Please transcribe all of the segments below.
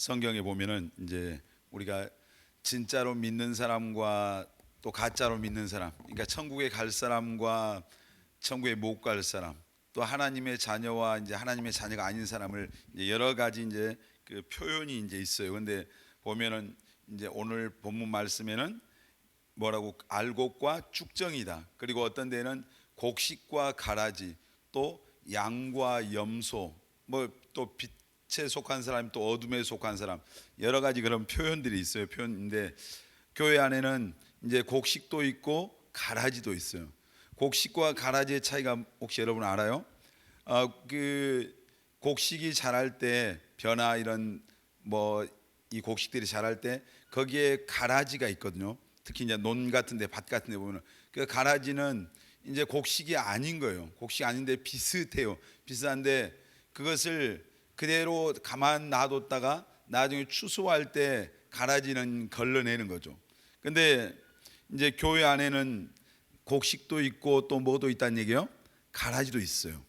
성경에 보면은 이제 우리가 진짜로 믿는 사람과 또 가짜로 믿는 사람, 그러니까 천국에 갈 사람과 천국에 못 갈 사람, 또 하나님의 자녀와 이제 하나님의 자녀가 아닌 사람을 이제 여러 가지 이제 그 표현이 이제 있어요. 근데 보면은 이제 오늘 본문 말씀에는 뭐라고 알곡과 쭉정이다. 그리고 어떤 데는 곡식과 가라지, 또 양과 염소, 뭐 또 빛에 속한 사람, 또 어둠에 속한 사람, 여러 가지 그런 표현들이 있어요. 표현인데 교회 안에는 이제 곡식도 있고 가라지도 있어요. 곡식과 가라지의 차이가 혹시 여러분 알아요? 그 곡식이 자랄 때 벼나 이런 뭐 이 곡식들이 자랄 때 거기에 가라지가 있거든요. 특히 이제 논 같은데 밭 같은데 보면 그 가라지는 이제 곡식이 아닌 거예요. 곡식이 아닌데 비슷해요. 비슷한데 그것을 그대로 가만 놔뒀다가 나중에 추수할 때 가라지는 걸러내는 거죠. 근데 이제 교회 안에는 곡식도 있고 또 뭐도 있다는 얘기예요. 가라지도 있어요.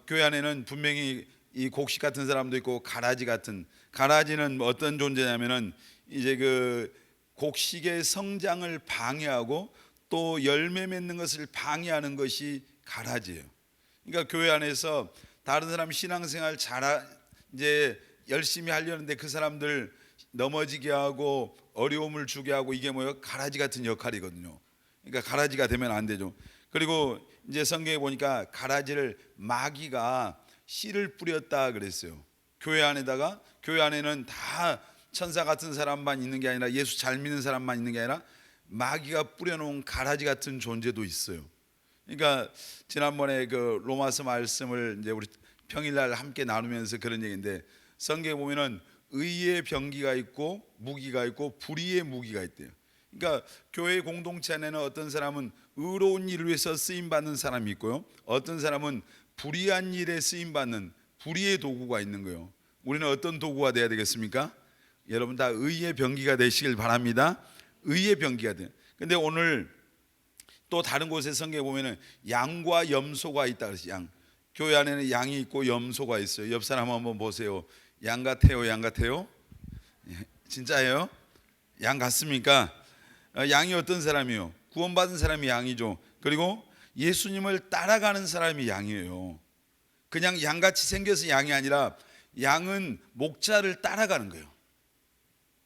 교회 안에는 분명히 이 곡식 같은 사람도 있고 가라지 같은, 가라지는 어떤 존재냐면은 이제 그 곡식의 성장을 방해하고 또 열매 맺는 것을 방해하는 것이 가라지예요. 그러니까 교회 안에서 다른 사람 신앙생활 이제 열심히 하려는데 그 사람들 넘어지게 하고 어려움을 주게 하고, 이게 뭐예요? 가라지 같은 역할이거든요. 그러니까 가라지가 되면 안 되죠. 그리고 이제 성경에 보니까 가라지를 마귀가 씨를 뿌렸다 그랬어요. 교회 안에다가, 교회 안에는 다 천사 같은 사람만 있는 게 아니라 예수 잘 믿는 사람만 있는 게 아니라 마귀가 뿌려놓은 가라지 같은 존재도 있어요. 그러니까 지난번에 그 로마서 말씀을 이제 우리 평일날 함께 나누면서 그런 얘기인데, 성경에 보면은 의의 병기가 있고 무기가 있고 불의의 무기가 있대요. 그러니까 교회 공동체 안에는 어떤 사람은 의로운 일을 위해서 쓰임 받는 사람이 있고요, 어떤 사람은 불의한 일에 쓰임 받는 불의의 도구가 있는 거예요. 우리는 어떤 도구가 돼야 되겠습니까? 여러분 다 의의 병기가 되시길 바랍니다. 의의 병기가 돼요. 근데 오늘 또 다른 곳에 성경에 보면은 양과 염소가 있다 그랬어요. 양. 교회 안에는 양이 있고 염소가 있어요. 옆 사람 한번 보세요. 양 같아요? 양 같아요? 진짜예요? 양 같습니까? 양이 어떤 사람이요? 구원받은 사람이 양이죠. 그리고 예수님을 따라가는 사람이 양이에요. 그냥 양같이 생겨서 양이 아니라 양은 목자를 따라가는 거예요.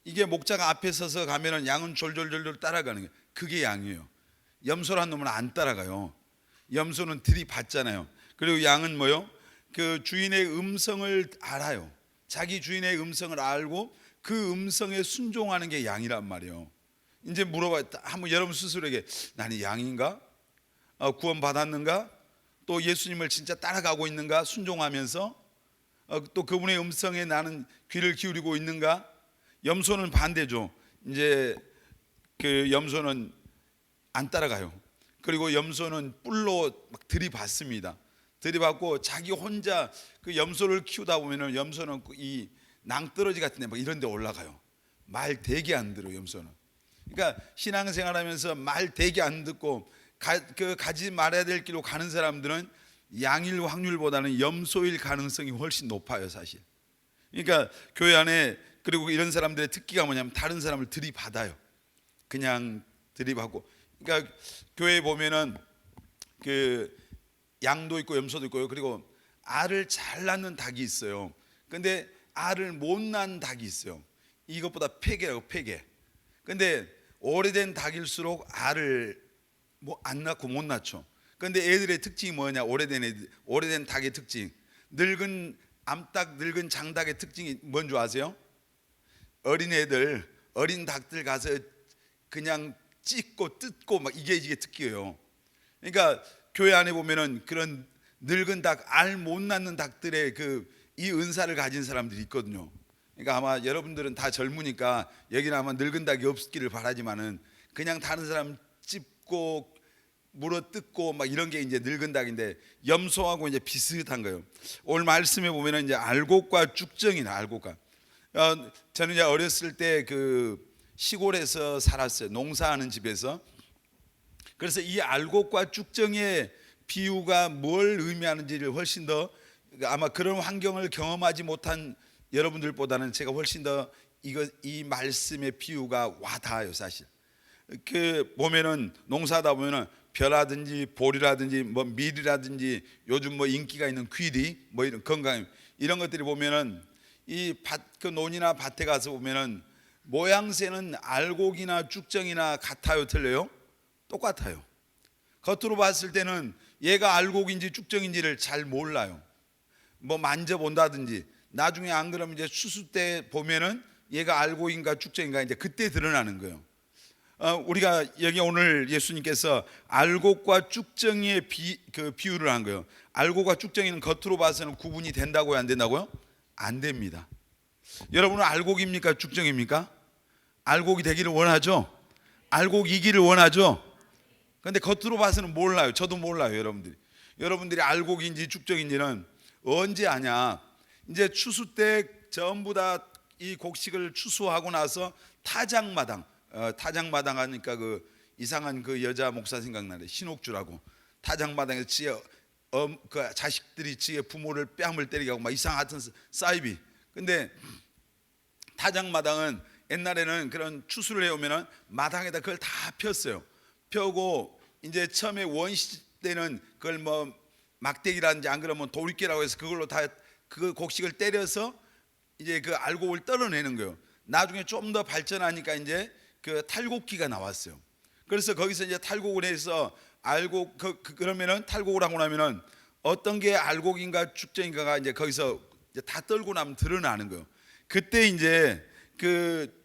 이게 목자가 앞에 서서 가면은 양은 졸졸졸졸 따라가는 거예요. 그게 양이에요. 염소란 놈은 안 따라가요. 염소는 들이받잖아요. 그리고 양은 뭐요? 그 주인의 음성을 알아요. 자기 주인의 음성을 알고 그 음성에 순종하는 게 양이란 말이에요. 이제 물어봐, 한번 여러분 스스로에게, 나는 양인가? 구원 받았는가? 또 예수님을 진짜 따라가고 있는가? 순종하면서 또 그분의 음성에 나는 귀를 기울이고 있는가? 염소는 반대죠. 이제 그 염소는 안 따라가요. 그리고 염소는 뿔로 막 들이받습니다. 들이받고 자기 혼자 그 염소를 키우다 보면은 염소는 이 낭떠러지 같은 데 막 이런 데 올라가요. 말 되게 안 들어요, 염소는. 그러니까 신앙생활하면서 말 되게 안 듣고 가지 말아야 될 길로 가는 사람들은 양일 확률보다는 염소일 가능성이 훨씬 높아요, 사실. 그러니까 교회 안에, 그리고 이런 사람들의 특기가 뭐냐면 다른 사람을 들이받아요. 그냥 들이받고. 그러니까 교회에 보면은 그 양도 있고 염소도 있고요. 그리고 알을 잘 낳는 닭이 있어요. 근데 알을 못 낳는 닭이 있어요. 이것보다 폐개라고, 폐개. 근데 오래된 닭일수록 알을 뭐 안 낳고 못 낳죠. 근데 애들의 특징이 뭐냐? 오래된 닭의 특징, 늙은 암탉, 늙은 장닭의 특징이 뭔지 아세요? 어린 닭들 가서 그냥 찢고 뜯고 막 이게 특기예요. 그러니까 교회 안에 보면은 그런 늙은 닭, 알 못 낳는 닭들의 이 은사를 가진 사람들이 있거든요. 그러니까 아마 여러분들은 다 젊으니까 여기는 아마 늙은 닭이 없기를 바라지만은 그냥 다른 사람 찝고 물어 뜯고 막 이런 게 이제 늙은 닭인데, 염소하고 이제 비슷한 거예요. 오늘 말씀에 보면은 이제 알곡과 쭉정이나 알곡과. 저는 이제 어렸을 때 그 시골에서 살았어요. 농사하는 집에서. 그래서 이 알곡과 쭉정의 비유가 뭘 의미하는지를 훨씬 더, 아마 그런 환경을 경험하지 못한 여러분들보다는 제가 훨씬 더 이 말씀의 비유가 와닿아요. 사실 그 보면은 농사다 보면은 벼라든지 보리라든지 뭐 밀이라든지 요즘 뭐 인기가 있는 귀리 뭐 이런 건강 이런 것들이 보면은 이 그 논이나 밭에 가서 보면은 모양새는 알곡이나 쭉정이나 같아요, 틀려요? 똑같아요. 겉으로 봤을 때는 얘가 알곡인지 쭉정인지를 잘 몰라요. 뭐 만져본다든지 나중에 안 그러면 이제 추수 때 보면은 얘가 알곡인가 쭉정인가 이제 그때 드러나는 거예요. 우리가 여기 오늘 예수님께서 알곡과 쭉정이의 비유를 한 거예요. 알곡과 쭉정이는 겉으로 봐서는 구분이 된다고요, 안 된다고요? 안 됩니다. 여러분은 알곡입니까, 쭉정입니까? 알곡이 되기를 원하죠. 알곡이기를 원하죠. 그런데 겉으로 봐서는 몰라요. 저도 몰라요. 여러분들이 알곡인지 쭉정인지는 언제 아냐? 이제 추수 때 전부 다 이 곡식을 추수하고 나서 타작마당 하니까 그 이상한 그 여자 목사 생각나네. 신옥주라고. 타작마당에서 그 자식들이 지의 부모를 뺨을 때리게 하고 막 이상 하여튼 사이비. 근데 타작마당은 옛날에는 그런 추수를 해오면은 마당에다 그걸 다 폈어요. 펴고 이제 처음에 원시 때는 그걸 뭐 막대기라든지 안 그러면 도리깨라고 해서 그걸로 다 그 곡식을 때려서 이제 그 알곡을 떨어내는 거예요. 나중에 좀 더 발전하니까 이제 그 탈곡기가 나왔어요. 그래서 거기서 이제 탈곡을 해서 알곡 그러면은 탈곡을 하고 나면은 어떤 게 알곡인가 쭉정인가가 이제 거기서 이제 다 떨고 나면 드러나는 거예요. 그때 이제 그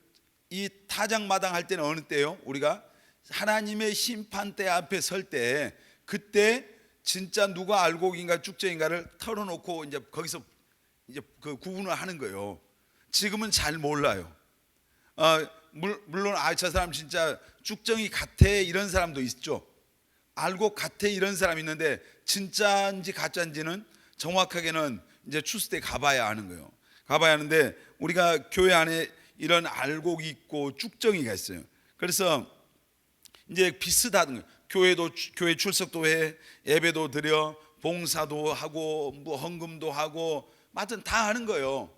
이 타작마당 할 때는 어느 때요? 우리가 하나님의 심판대 앞에 설 때 그때 진짜 누가 알곡인가 쭉정인가를 털어놓고 이제 거기서 이제 그 구분을 하는 거예요. 지금은 잘 몰라요. 물론 저 사람 진짜 쭉정이 같아 이런 사람도 있죠. 알곡 같아 이런 사람 있는데 진짜인지 가짜인지는 정확하게는 이제 추수 때 가봐야 아는 거예요. 가봐야 하는데 우리가 교회 안에 이런 알곡이 있고 쭉정이가 있어요. 그래서 이제 비슷한 교회 출석도 해, 예배도 드려, 봉사도 하고 뭐 헌금도 하고 하여튼 다 하는 거예요.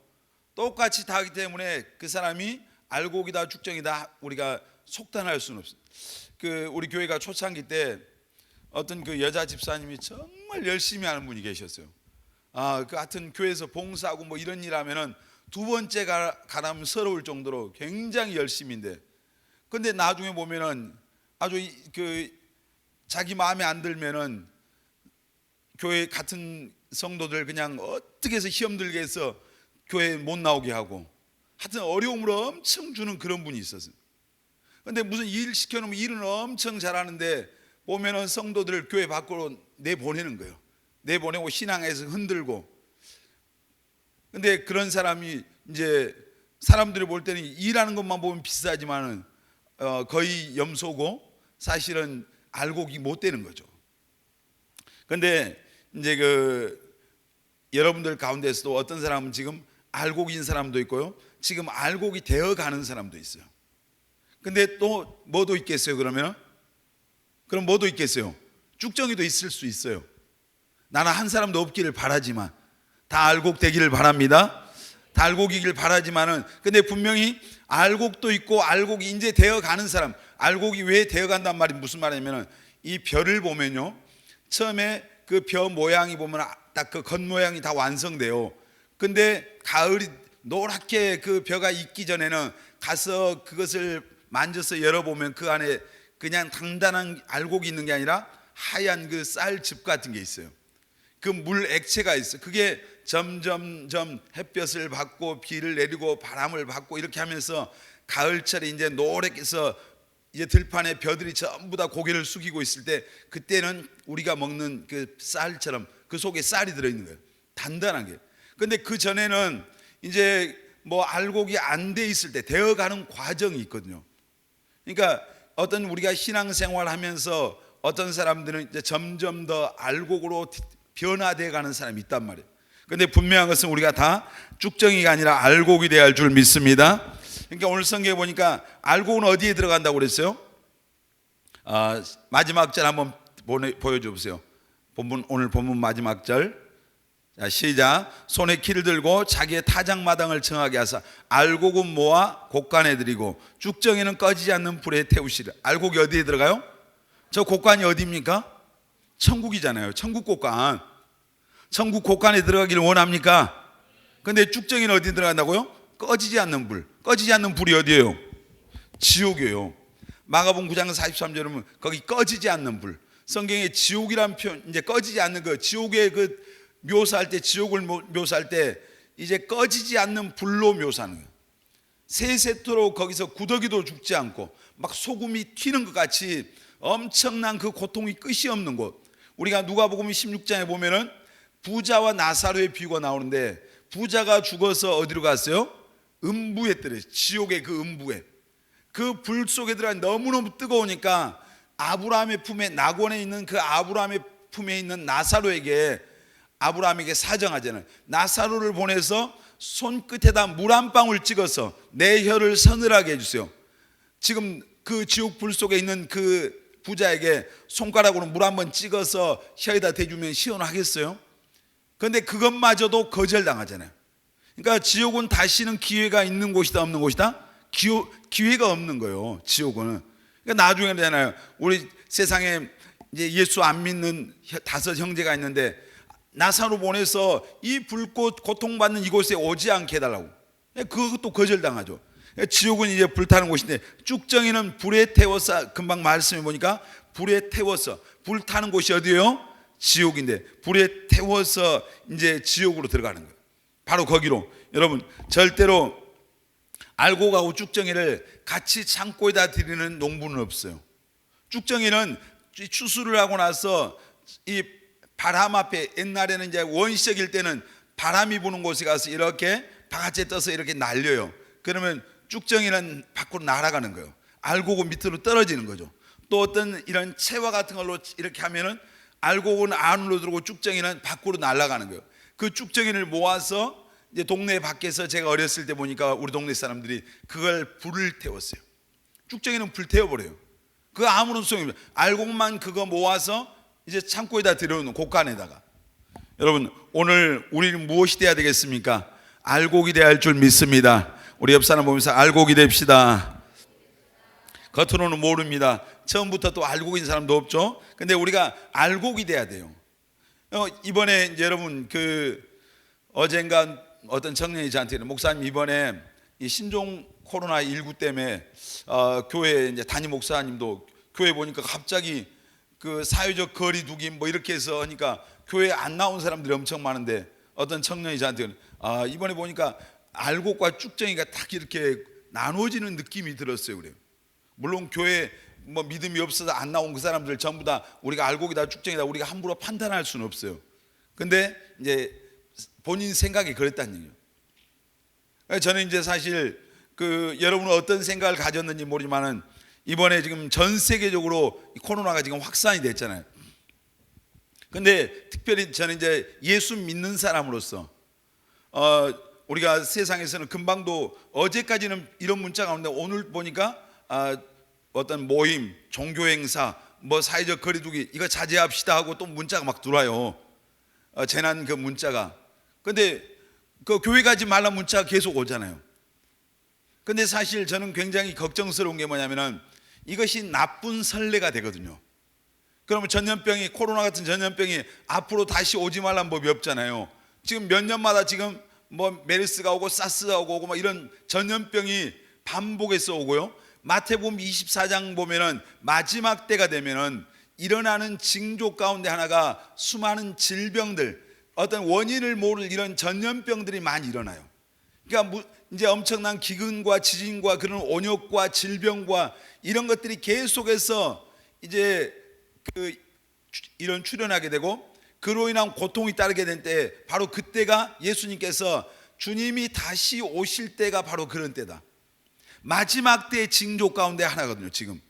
똑같이 다 하기 때문에 그 사람이 알곡이다 쭉정이다 우리가 속단할 수는 없어요. 그 우리 교회가 초창기 때 어떤 그 여자 집사님이 정말 열심히 하는 분이 계셨어요. 그 같은 교회에서 봉사하고 뭐 이런 일 하면은 두 번째 가라면 서러울 정도로 굉장히 열심인데, 근데 나중에 보면은 아주 그 자기 마음에 안 들면은 교회 같은 성도들 그냥 어떻게 해서 힘들게 해서 교회 못 나오게 하고 하여튼 어려움을 엄청 주는 그런 분이 있었어요. 근데 무슨 일 시켜놓으면 일은 엄청 잘하는데 보면은 성도들을 교회 밖으로 내보내는 거예요. 내보내고 신앙에서 흔들고. 근데 그런 사람이 이제 사람들이 볼 때는 일하는 것만 보면 비싸지만은 거의 염소고 사실은 알곡이 못 되는 거죠. 근데 이제 그 여러분들 가운데서도 어떤 사람은 지금 알곡인 사람도 있고요, 지금 알곡이 되어 가는 사람도 있어요. 근데 또 뭐도 있겠어요? 그럼 뭐도 있겠어요? 쭉정이도 있을 수 있어요. 나는 한 사람도 없기를 바라지만 다 알곡 되기를 바랍니다. 다 알곡이길 바라지만은 근데 분명히 알곡도 있고 알곡이 이제 되어 가는 사람, 알곡이 왜 되어 간단 말이 무슨 말이냐면은 이 벼를 보면요, 처음에 그 벼 모양이 보면 딱 그 겉모양이 다 완성돼요. 근데 가을이 노랗게 그 벼가 익기 전에는 가서 그것을 만져서 열어보면 그 안에 그냥 단단한 알곡이 있는 게 아니라 하얀 그 쌀즙 같은 게 있어요. 그 물 액체가 있어요. 그게 점점점 햇볕을 받고 비를 내리고 바람을 받고 이렇게 하면서 가을철에 이제 노랗게서 이제 들판에 벼들이 전부 다 고개를 숙이고 있을 때 그때는 우리가 먹는 그 쌀처럼 그 속에 쌀이 들어있는 거예요. 단단하게. 근데 그 전에는 이제 뭐 알곡이 안 돼 있을 때 되어가는 과정이 있거든요. 그러니까 어떤 우리가 신앙생활 하면서 어떤 사람들은 이제 점점 더 알곡으로 변화되어 가는 사람이 있단 말이에요. 근데 분명한 것은 우리가 다 쭉정이가 아니라 알곡이 되어야 할 줄 믿습니다. 그러니까 오늘 성경에 보니까 알곡은 어디에 들어간다고 그랬어요? 마지막 절 한번 보여줘 보세요. 오늘 본문 마지막 절 자, 시작. 손에 키를 들고 자기의 타작마당을 정하게 하사 알곡은 모아 곡간에 드리고 쭉정이는 꺼지지 않는 불에 태우시리라. 알곡이 어디에 들어가요? 저 곡간이 어디입니까? 천국이잖아요. 천국 곡간. 천국 곡간에 들어가기를 원합니까? 근데 쭉정이는 어디 들어간다고요? 꺼지지 않는 불. 꺼지지 않는 불이 어디예요? 지옥이에요. 마가복음 9장 43절에 보면 거기 꺼지지 않는 불. 성경에 지옥이란 표현, 이제 꺼지지 않는 그 지옥의 그 묘사할 때, 지옥을 묘사할 때 이제 꺼지지 않는 불로 묘사하는 거예요. 세세토록 거기서 구더기도 죽지 않고 막 소금이 튀는 것 같이 엄청난 그 고통이 끝이 없는 곳. 우리가 누가복음 16장에 보면은 부자와 나사로의 비유가 나오는데, 부자가 죽어서 어디로 갔어요? 음부에 떨어졌어요. 지옥의 그 음부에. 그 불 속에 들어가 너무너무 뜨거우니까 아브라함의 품에, 낙원에 있는 그 아브라함의 품에 있는 나사로에게, 아브라함에게 사정하잖아요. 나사로를 보내서 손끝에다 물 한 방울 찍어서 내 혀를 서늘하게 해주세요. 지금 그 지옥 불 속에 있는 그 부자에게 손가락으로 물 한번 찍어서 혀에다 대주면 시원하겠어요? 그런데 그것마저도 거절당하잖아요. 그러니까 지옥은 다시는 기회가 있는 곳이다, 없는 곳이다? 기회가 없는 거예요, 지옥은. 그러니까 나중에 되잖아요. 우리 세상에 이제 예수 안 믿는 5 형제가 있는데 나사로 보내서 이 불꽃 고통받는 이곳에 오지 않게 해달라고. 그것도 거절당하죠. 지옥은 이제 불타는 곳인데, 쭉정이는 불에 태워서, 금방 말씀해 보니까 불에 태워서, 불타는 곳이 어디예요? 지옥인데 불에 태워서 이제 지옥으로 들어가는 거예요. 바로 거기로. 여러분, 절대로 알곡하고 쭉정이를 같이 창고에다 드리는 농부는 없어요. 쭉정이는 추수를 하고 나서 이 바람 앞에, 옛날에는 이제 원시적일 때는 바람이 부는 곳에 가서 이렇게 바깥에 떠서 이렇게 날려요. 그러면 쭉정이는 밖으로 날아가는 거예요. 알곡은 밑으로 떨어지는 거죠. 또 어떤 이런 채와 같은 걸로 이렇게 하면은 알곡은 안으로 들어오고 쭉정이는 밖으로 날아가는 거예요. 그 쭉정이를 모아서 이제 동네 밖에서, 제가 어렸을 때 보니까 우리 동네 사람들이 그걸 불을 태웠어요. 쭉정이는 불 태워버려요. 그거 아무런 소용이 없어요. 알곡만 그거 모아서 이제 창고에다 들여놓는, 곡간에다가. 여러분, 오늘 우리는 무엇이 돼야 되겠습니까? 알곡이 돼야 할 줄 믿습니다. 우리 옆 사람 보면서 알곡이 됩시다. 겉으로는 모릅니다. 처음부터 또 알곡인 사람도 없죠. 근데 우리가 알곡이 돼야 돼요. 이번에 여러분, 어젠가 어떤 청년이 저한테, 목사님 이번에 이 신종 코로나19 때문에 교회 이제 담임 목사님도 교회 보니까 갑자기 그 사회적 거리두기 뭐 이렇게 해서 하니까 교회에 안 나온 사람들이 엄청 많은데, 어떤 청년이 저한테 이번에 보니까 알곡과 쭉정이가 딱 이렇게 나눠지는 느낌이 들었어요. 그래요. 물론 교회 뭐 믿음이 없어서 안 나온 그 사람들 전부 다 우리가 알곡이다 쭉정이다 우리가 함부로 판단할 수는 없어요. 근데 이제 본인 생각이 그랬다는 얘기예요. 저는 이제 사실 여러분은 어떤 생각을 가졌는지 모르지만은, 이번에 지금 전 세계적으로 코로나가 지금 확산이 됐잖아요. 근데 특별히 저는 이제 예수 믿는 사람으로서 우리가 세상에서는 금방도, 어제까지는 이런 문자가 오는데 오늘 보니까 어떤 모임, 종교 행사, 뭐 사회적 거리두기 이거 자제합시다 하고 또 문자가 막 들어와요. 재난 그 문자가. 근데 그 교회 가지 말라 문자가 계속 오잖아요. 근데 사실 저는 굉장히 걱정스러운 게 뭐냐면은, 이것이 나쁜 선례가 되거든요. 그러면 전염병이, 코로나 같은 전염병이 앞으로 다시 오지 말라는 법이 없잖아요. 지금 몇 년마다 지금 뭐 메르스가 오고 사스가 오고 막 이런 전염병이 반복해서 오고요. 마태복음 24장 보면은 마지막 때가 되면은 일어나는 징조 가운데 하나가 수많은 질병들, 어떤 원인을 모를 이런 전염병들이 많이 일어나요. 그러니까 이제 엄청난 기근과 지진과 그런 온역과 질병과 이런 것들이 계속해서 이제 이런 출현하게 되고, 그로 인한 고통이 따르게 된 때, 바로 그때가 예수님께서 주님이 다시 오실 때가 바로 그런 때다. 마지막 때의 징조 가운데 하나거든요, 지금.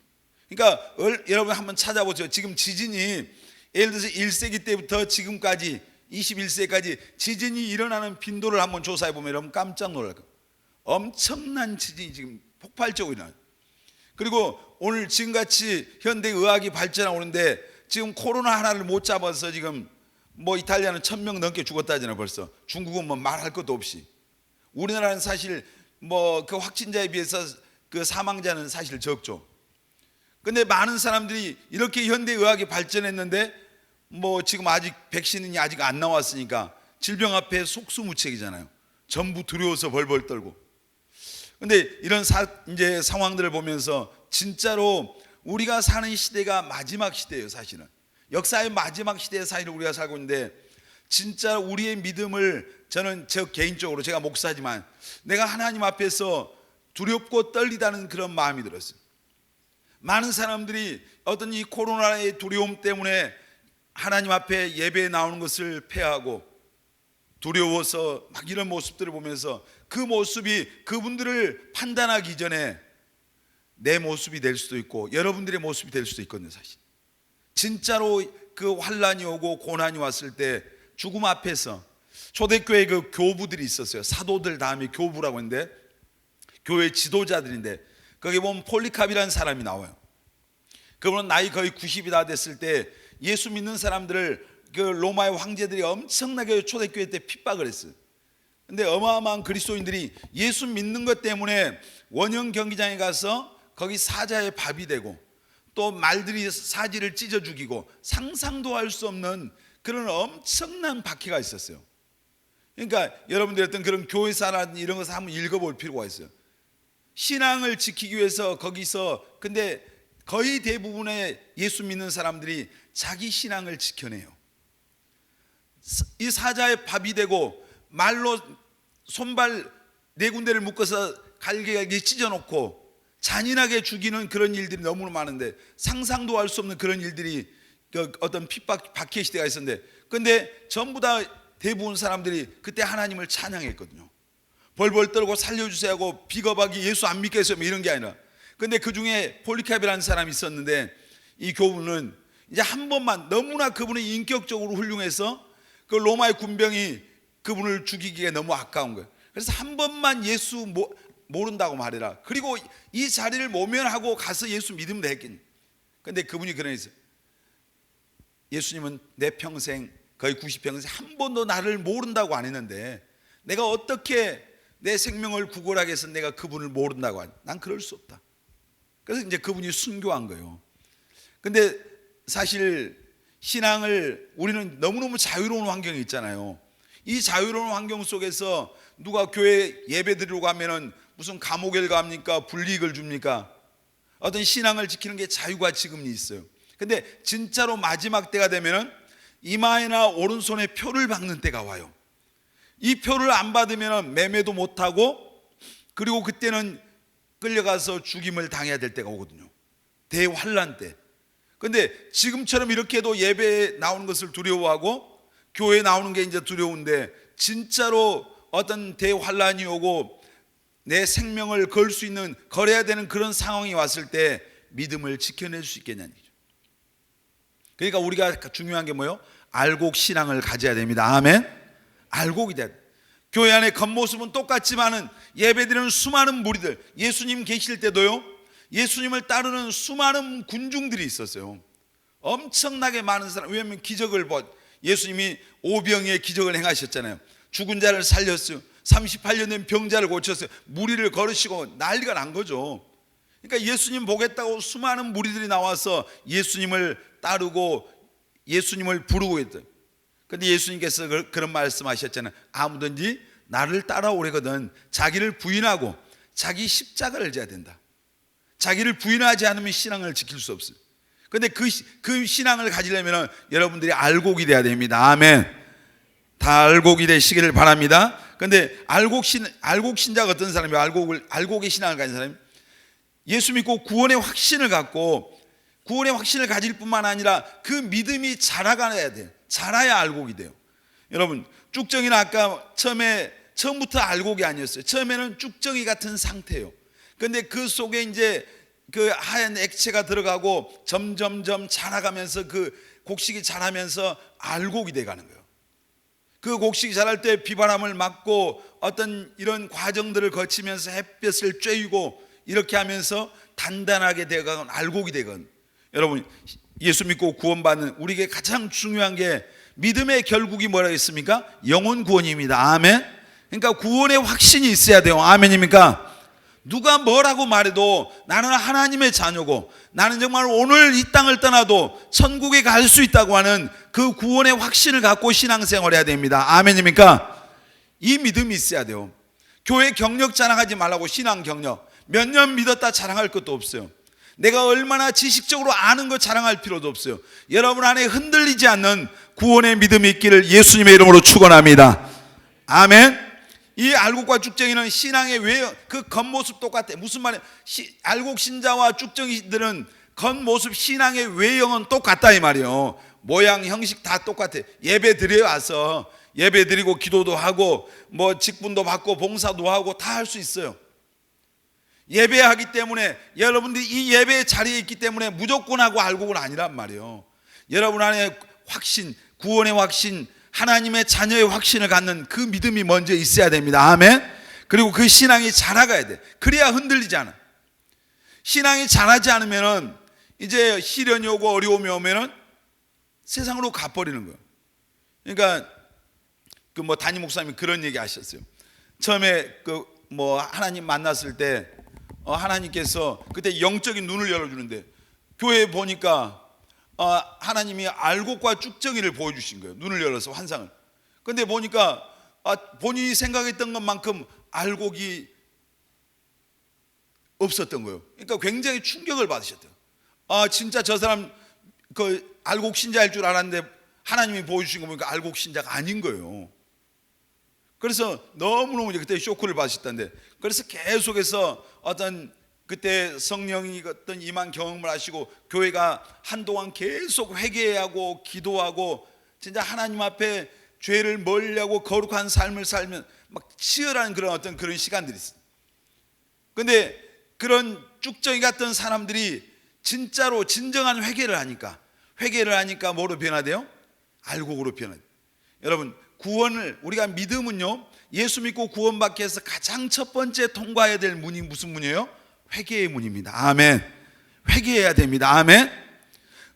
그러니까 여러분 한번 찾아보세요. 지금 지진이, 예를 들어서 1세기 때부터 지금까지 21세기까지 지진이 일어나는 빈도를 한번 조사해 보면 여러분 깜짝 놀랄 거예요. 엄청난 지진이 지금 폭발적으로 일어나요. 그리고 오늘 지금같이 현대 의학이 발전하고 오는데, 지금 코로나 하나를 못 잡아서 지금 뭐 이탈리아는 1,000명 넘게 죽었다잖아요. 벌써. 중국은 뭐 말할 것도 없이. 우리나라는 사실 뭐 그 확진자에 비해서 그 사망자는 사실 적죠. 근데 많은 사람들이 이렇게 현대 의학이 발전했는데 뭐 지금 아직 백신이 아직 안 나왔으니까 질병 앞에 속수무책이잖아요. 전부 두려워서 벌벌 떨고. 근데 이런 이제 상황들을 보면서 진짜로 우리가 사는 시대가 마지막 시대예요. 사실은 역사의 마지막 시대에 사실은 우리가 살고 있는데, 진짜 우리의 믿음을, 저는 저 개인적으로 제가 목사지만 내가 하나님 앞에서 두렵고 떨리다는 그런 마음이 들었어요. 많은 사람들이 어떤 이 코로나의 두려움 때문에 하나님 앞에 예배에 나오는 것을 패하고 두려워서 막 이런 모습들을 보면서 그 모습이 그분들을 판단하기 전에 내 모습이 될 수도 있고 여러분들의 모습이 될 수도 있거든요. 사실 진짜로 그 환란이 오고 고난이 왔을 때 죽음 앞에서, 초대교회 그 교부들이 있었어요. 사도들 다음에 교부라고 했는데 교회 지도자들인데, 거기 보면 폴리캅이라는 사람이 나와요. 그분은 나이 거의 90이 다 됐을 때 예수 믿는 사람들을 그 로마의 황제들이 엄청나게 초대교회 때 핍박을 했어요. 근데 어마어마한 그리스도인들이 예수 믿는 것 때문에 원형 경기장에 가서 거기 사자의 밥이 되고, 또 말들이 사지를 찢어 죽이고, 상상도 할 수 없는 그런 엄청난 박해가 있었어요. 그러니까 여러분들 어떤 그런 교회사나 이런 것을 한번 읽어볼 필요가 있어요. 신앙을 지키기 위해서 거기서, 근데 거의 대부분의 예수 믿는 사람들이 자기 신앙을 지켜내요. 이 사자의 밥이 되고 말로 손발 네 군데를 묶어서 갈기갈기 찢어놓고 잔인하게 죽이는 그런 일들이 너무 많은데, 상상도 할 수 없는 그런 일들이 어떤 핍박 박해 시대가 있었는데, 근데 전부 다 대부분 사람들이 그때 하나님을 찬양했거든요. 벌벌 떨고 살려주세요 하고 비겁하게 예수 안 믿겠어요 이런 게 아니라. 근데 그 중에 폴리캅이라는 사람이 있었는데, 이 교부는 이제 한 번만, 너무나 그분이 인격적으로 훌륭해서 그 로마의 군병이 그분을 죽이기에 너무 아까운 거예요. 그래서 한 번만 예수 모른다고 말해라. 그리고 이 자리를 모면하고 가서 예수 믿으면 되겠니. 근데 그분이 그러면서, 예수님은 내 평생 거의 90평생 한 번도 나를 모른다고 안 했는데 내가 어떻게 내 생명을 구걸하게 해서 내가 그분을 모른다고 하니. 난 그럴 수 없다. 그래서 이제 그분이 순교한 거예요. 근데 사실 신앙을, 우리는 너무너무 자유로운 환경이 있잖아요. 이 자유로운 환경 속에서 누가 교회 예배 드리러 가면은 무슨 감옥에 갑니까? 불이익을 줍니까? 어떤 신앙을 지키는 게 자유가 지금 있어요. 근데 진짜로 마지막 때가 되면은 이마에나 오른손에 표를 박는 때가 와요. 이 표를 안 받으면 매매도 못하고, 그리고 그때는 끌려가서 죽임을 당해야 될 때가 오거든요. 대환란 때. 근데 지금처럼 이렇게 해도 예배에 나오는 것을 두려워하고 교회에 나오는 게 이제 두려운데, 진짜로 어떤 대환란이 오고 내 생명을 걸 수 있는, 걸어야 되는 그런 상황이 왔을 때 믿음을 지켜낼 수 있겠냐는 얘기죠. 그러니까 우리가 중요한 게 뭐예요? 알곡 신앙을 가져야 됩니다. 아멘. 알곡이 돼야 돼. 교회 안에 겉모습은 똑같지만은 예배드리는 수많은 무리들, 예수님 계실 때도요, 예수님을 따르는 수많은 군중들이 있었어요. 엄청나게 많은 사람. 왜냐하면 기적을 예수님이 오병이의 기적을 행하셨잖아요. 죽은 자를 살렸어요. 38년 된 병자를 고쳤어요. 무리를 걸으시고 난리가 난 거죠. 그러니까 예수님 보겠다고 수많은 무리들이 나와서 예수님을 따르고 예수님을 부르고 있어요. 근데 예수님께서 그런 말씀하셨잖아요. 아무든지 나를 따라오려거든 자기를 부인하고 자기 십자가를 져야 된다. 자기를 부인하지 않으면 신앙을 지킬 수 없어요. 근데 그 신앙을 가지려면 여러분들이 알곡이 돼야 됩니다. 아멘. 다 알곡이 되시기를 바랍니다. 근데 알곡 신자가 어떤 사람이에요? 알곡의 신앙을 가진 사람이, 예수 믿고 구원의 확신을 갖고, 구원의 확신을 가질 뿐만 아니라 그 믿음이 자라가야 돼요. 자라야 알곡이 돼요. 여러분, 쭉정이는 아까 처음부터 알곡이 아니었어요. 처음에는 쭉정이 같은 상태예요. 근데 그 속에 이제 그 하얀 액체가 들어가고 점점점 자라가면서 그 곡식이 자라면서 알곡이 돼가는 거예요. 그 곡식이 자랄 때 비바람을 맞고 어떤 이런 과정들을 거치면서 햇볕을 쬐이고 이렇게 하면서 단단하게 되건 알곡이 되건. 여러분, 예수 믿고 구원받는 우리에게 가장 중요한 게 믿음의 결국이 뭐라 했습니까? 영혼 구원입니다. 아멘. 그러니까 구원의 확신이 있어야 돼요. 아멘입니까? 누가 뭐라고 말해도 나는 하나님의 자녀고 나는 정말 오늘 이 땅을 떠나도 천국에 갈 수 있다고 하는 그 구원의 확신을 갖고 신앙생활 해야 됩니다. 아멘입니까? 이 믿음이 있어야 돼요. 교회 경력 자랑하지 말라고. 신앙 경력 몇 년 믿었다 자랑할 것도 없어요. 내가 얼마나 지식적으로 아는 거 자랑할 필요도 없어요. 여러분 안에 흔들리지 않는 구원의 믿음이 있기를 예수님의 이름으로 축원합니다. 아멘. 이 알곡과 쭉정이는 신앙의 외형, 그 겉모습 똑같아. 무슨 말이야? 알곡 신자와 쭉정이들은 겉모습 신앙의 외형은 똑같다 이 말이에요. 모양 형식 다 똑같아. 예배 드려 와서 예배 드리고 기도도 하고 뭐 직분도 받고 봉사도 하고 다 할 수 있어요. 예배하기 때문에 여러분들이 이 예배의 자리에 있기 때문에 무조건 하고 알곡은 아니란 말이에요. 여러분 안에 확신, 구원의 확신, 하나님의 자녀의 확신을 갖는 그 믿음이 먼저 있어야 됩니다. 아멘. 그리고 그 신앙이 자라가야 돼. 그래야 흔들리지 않아. 신앙이 자라지 않으면은 이제 시련이 오고 어려움이 오면은 세상으로 가버리는 거예요. 그러니까 그 뭐 담임 목사님이 그런 얘기 하셨어요. 처음에 그 뭐 하나님 만났을 때 하나님께서 그때 영적인 눈을 열어주는데 교회에 보니까 하나님이 알곡과 쭉정이를 보여주신 거예요. 눈을 열어서 환상을. 근데 보니까 본인이 생각했던 것만큼 알곡이 없었던 거예요. 그러니까 굉장히 충격을 받으셨대요. 진짜 저 사람 그 알곡 신자일 줄 알았는데 하나님이 보여주신 거 보니까 알곡 신자가 아닌 거예요. 그래서 너무너무 그때 쇼크를 받으셨다는데, 그래서 계속해서 어떤 그때 성령이 어떤 임한 경험을 하시고 교회가 한동안 계속 회개하고 기도하고 진짜 하나님 앞에 죄를 멀리하고 거룩한 삶을 살면 막 치열한 그런 어떤 그런 시간들이 있어요. 근데 그런 쭉정이 같던 사람들이 진짜로 진정한 회개를 하니까 뭐로 변화돼요? 알곡으로 변화돼요. 여러분 구원을 우리가 믿음은요, 예수 믿고 구원받기 위해서 가장 첫 번째 통과해야 될 문이 무슨 문이에요? 회개의 문입니다. 아멘. 회개해야 됩니다. 아멘.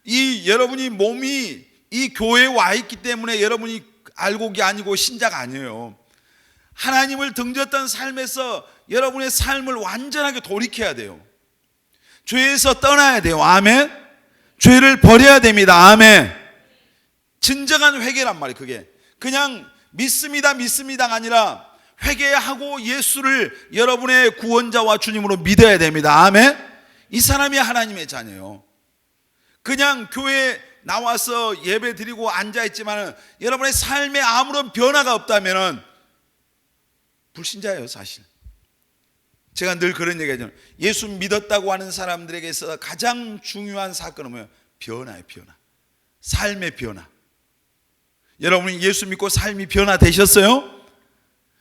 이 여러분이 몸이 이 교회에 와 있기 때문에 여러분이 알곡이 아니고 신자가 아니에요. 하나님을 등졌던 삶에서 여러분의 삶을 완전하게 돌이켜야 돼요. 죄에서 떠나야 돼요. 아멘. 죄를 버려야 됩니다. 아멘. 진정한 회개란 말이에요. 그게 그냥 믿습니다가 아니라 회개하고 예수를 여러분의 구원자와 주님으로 믿어야 됩니다. 아멘. 이 사람이 하나님의 자녀예요. 그냥 교회에 나와서 예배 드리고 앉아있지만 여러분의 삶에 아무런 변화가 없다면 불신자예요. 사실 제가 늘 그런 얘기하잖아요. 예수 믿었다고 하는 사람들에게서 가장 중요한 사건은 뭐예요? 변화예요. 변화. 삶의 변화. 여러분이 예수 믿고 삶이 변화되셨어요?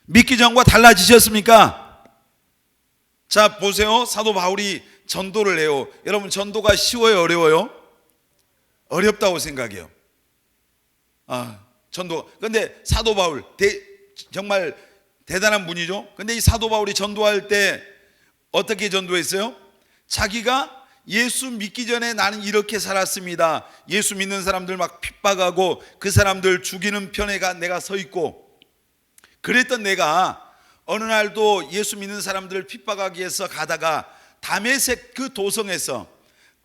믿기 전과 달라지셨습니까? 자 보세요. 사도 바울이 전도를 해요. 여러분 전도가 쉬워요? 어려워요? 어렵다고 생각해요. 전도. 근데 사도 바울 정말 대단한 분이죠. 근데 이 사도 바울이 전도할 때 어떻게 전도했어요? 자기가 예수 믿기 전에 나는 이렇게 살았습니다. 예수 믿는 사람들 막 핍박하고 그 사람들 죽이는 편에 내가 서 있고, 그랬던 내가 어느 날도 예수 믿는 사람들을 핍박하기 위해서 가다가 다메섹 그 도성에서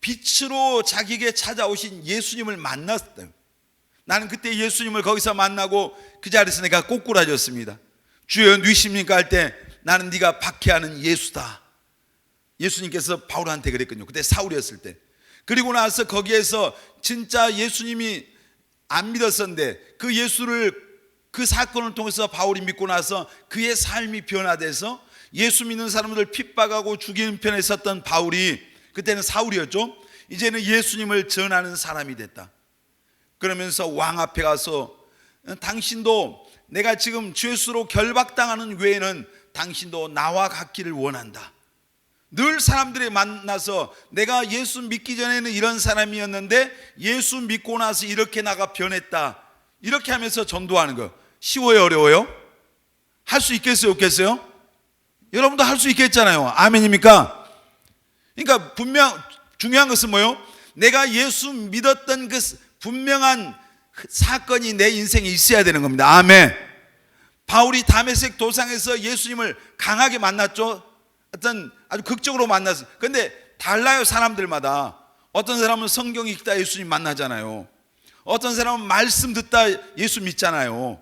빛으로 자기에게 찾아오신 예수님을 만났어요. 나는 그때 예수님을 거기서 만나고 그 자리에서 내가 꼬꾸라졌습니다. 주여 누구십니까 할 때 나는 네가 박해하는 예수다. 예수님께서 바울한테 그랬거든요. 그때 사울이었을 때. 그리고 나서 거기에서 진짜 예수님이 안 믿었었는데 그 예수를, 그 사건을 통해서 바울이 믿고 나서 그의 삶이 변화돼서 예수 믿는 사람들 핍박하고 죽이는 편에 섰던 바울이, 그때는 사울이었죠. 이제는 예수님을 전하는 사람이 됐다. 그러면서 왕 앞에 가서 당신도 내가 지금 죄수로 결박당하는 외에는 당신도 나와 같기를 원한다. 늘 사람들이 만나서 내가 예수 믿기 전에는 이런 사람이었는데 예수 믿고 나서 이렇게 나가 변했다. 이렇게 하면서 전도하는 거 쉬워요? 어려워요? 할 수 있겠어요? 없겠어요? 여러분도 할 수 있겠잖아요. 아멘입니까? 그러니까 중요한 것은 뭐예요? 내가 예수 믿었던 그 분명한 사건이 내 인생에 있어야 되는 겁니다. 아멘. 바울이 다메섹 도상에서 예수님을 강하게 만났죠. 어떤 아주 극적으로 만났어요. 그런데 달라요, 사람들마다. 어떤 사람은 성경 읽다 예수님 만나잖아요. 어떤 사람은 말씀 듣다 예수 믿잖아요.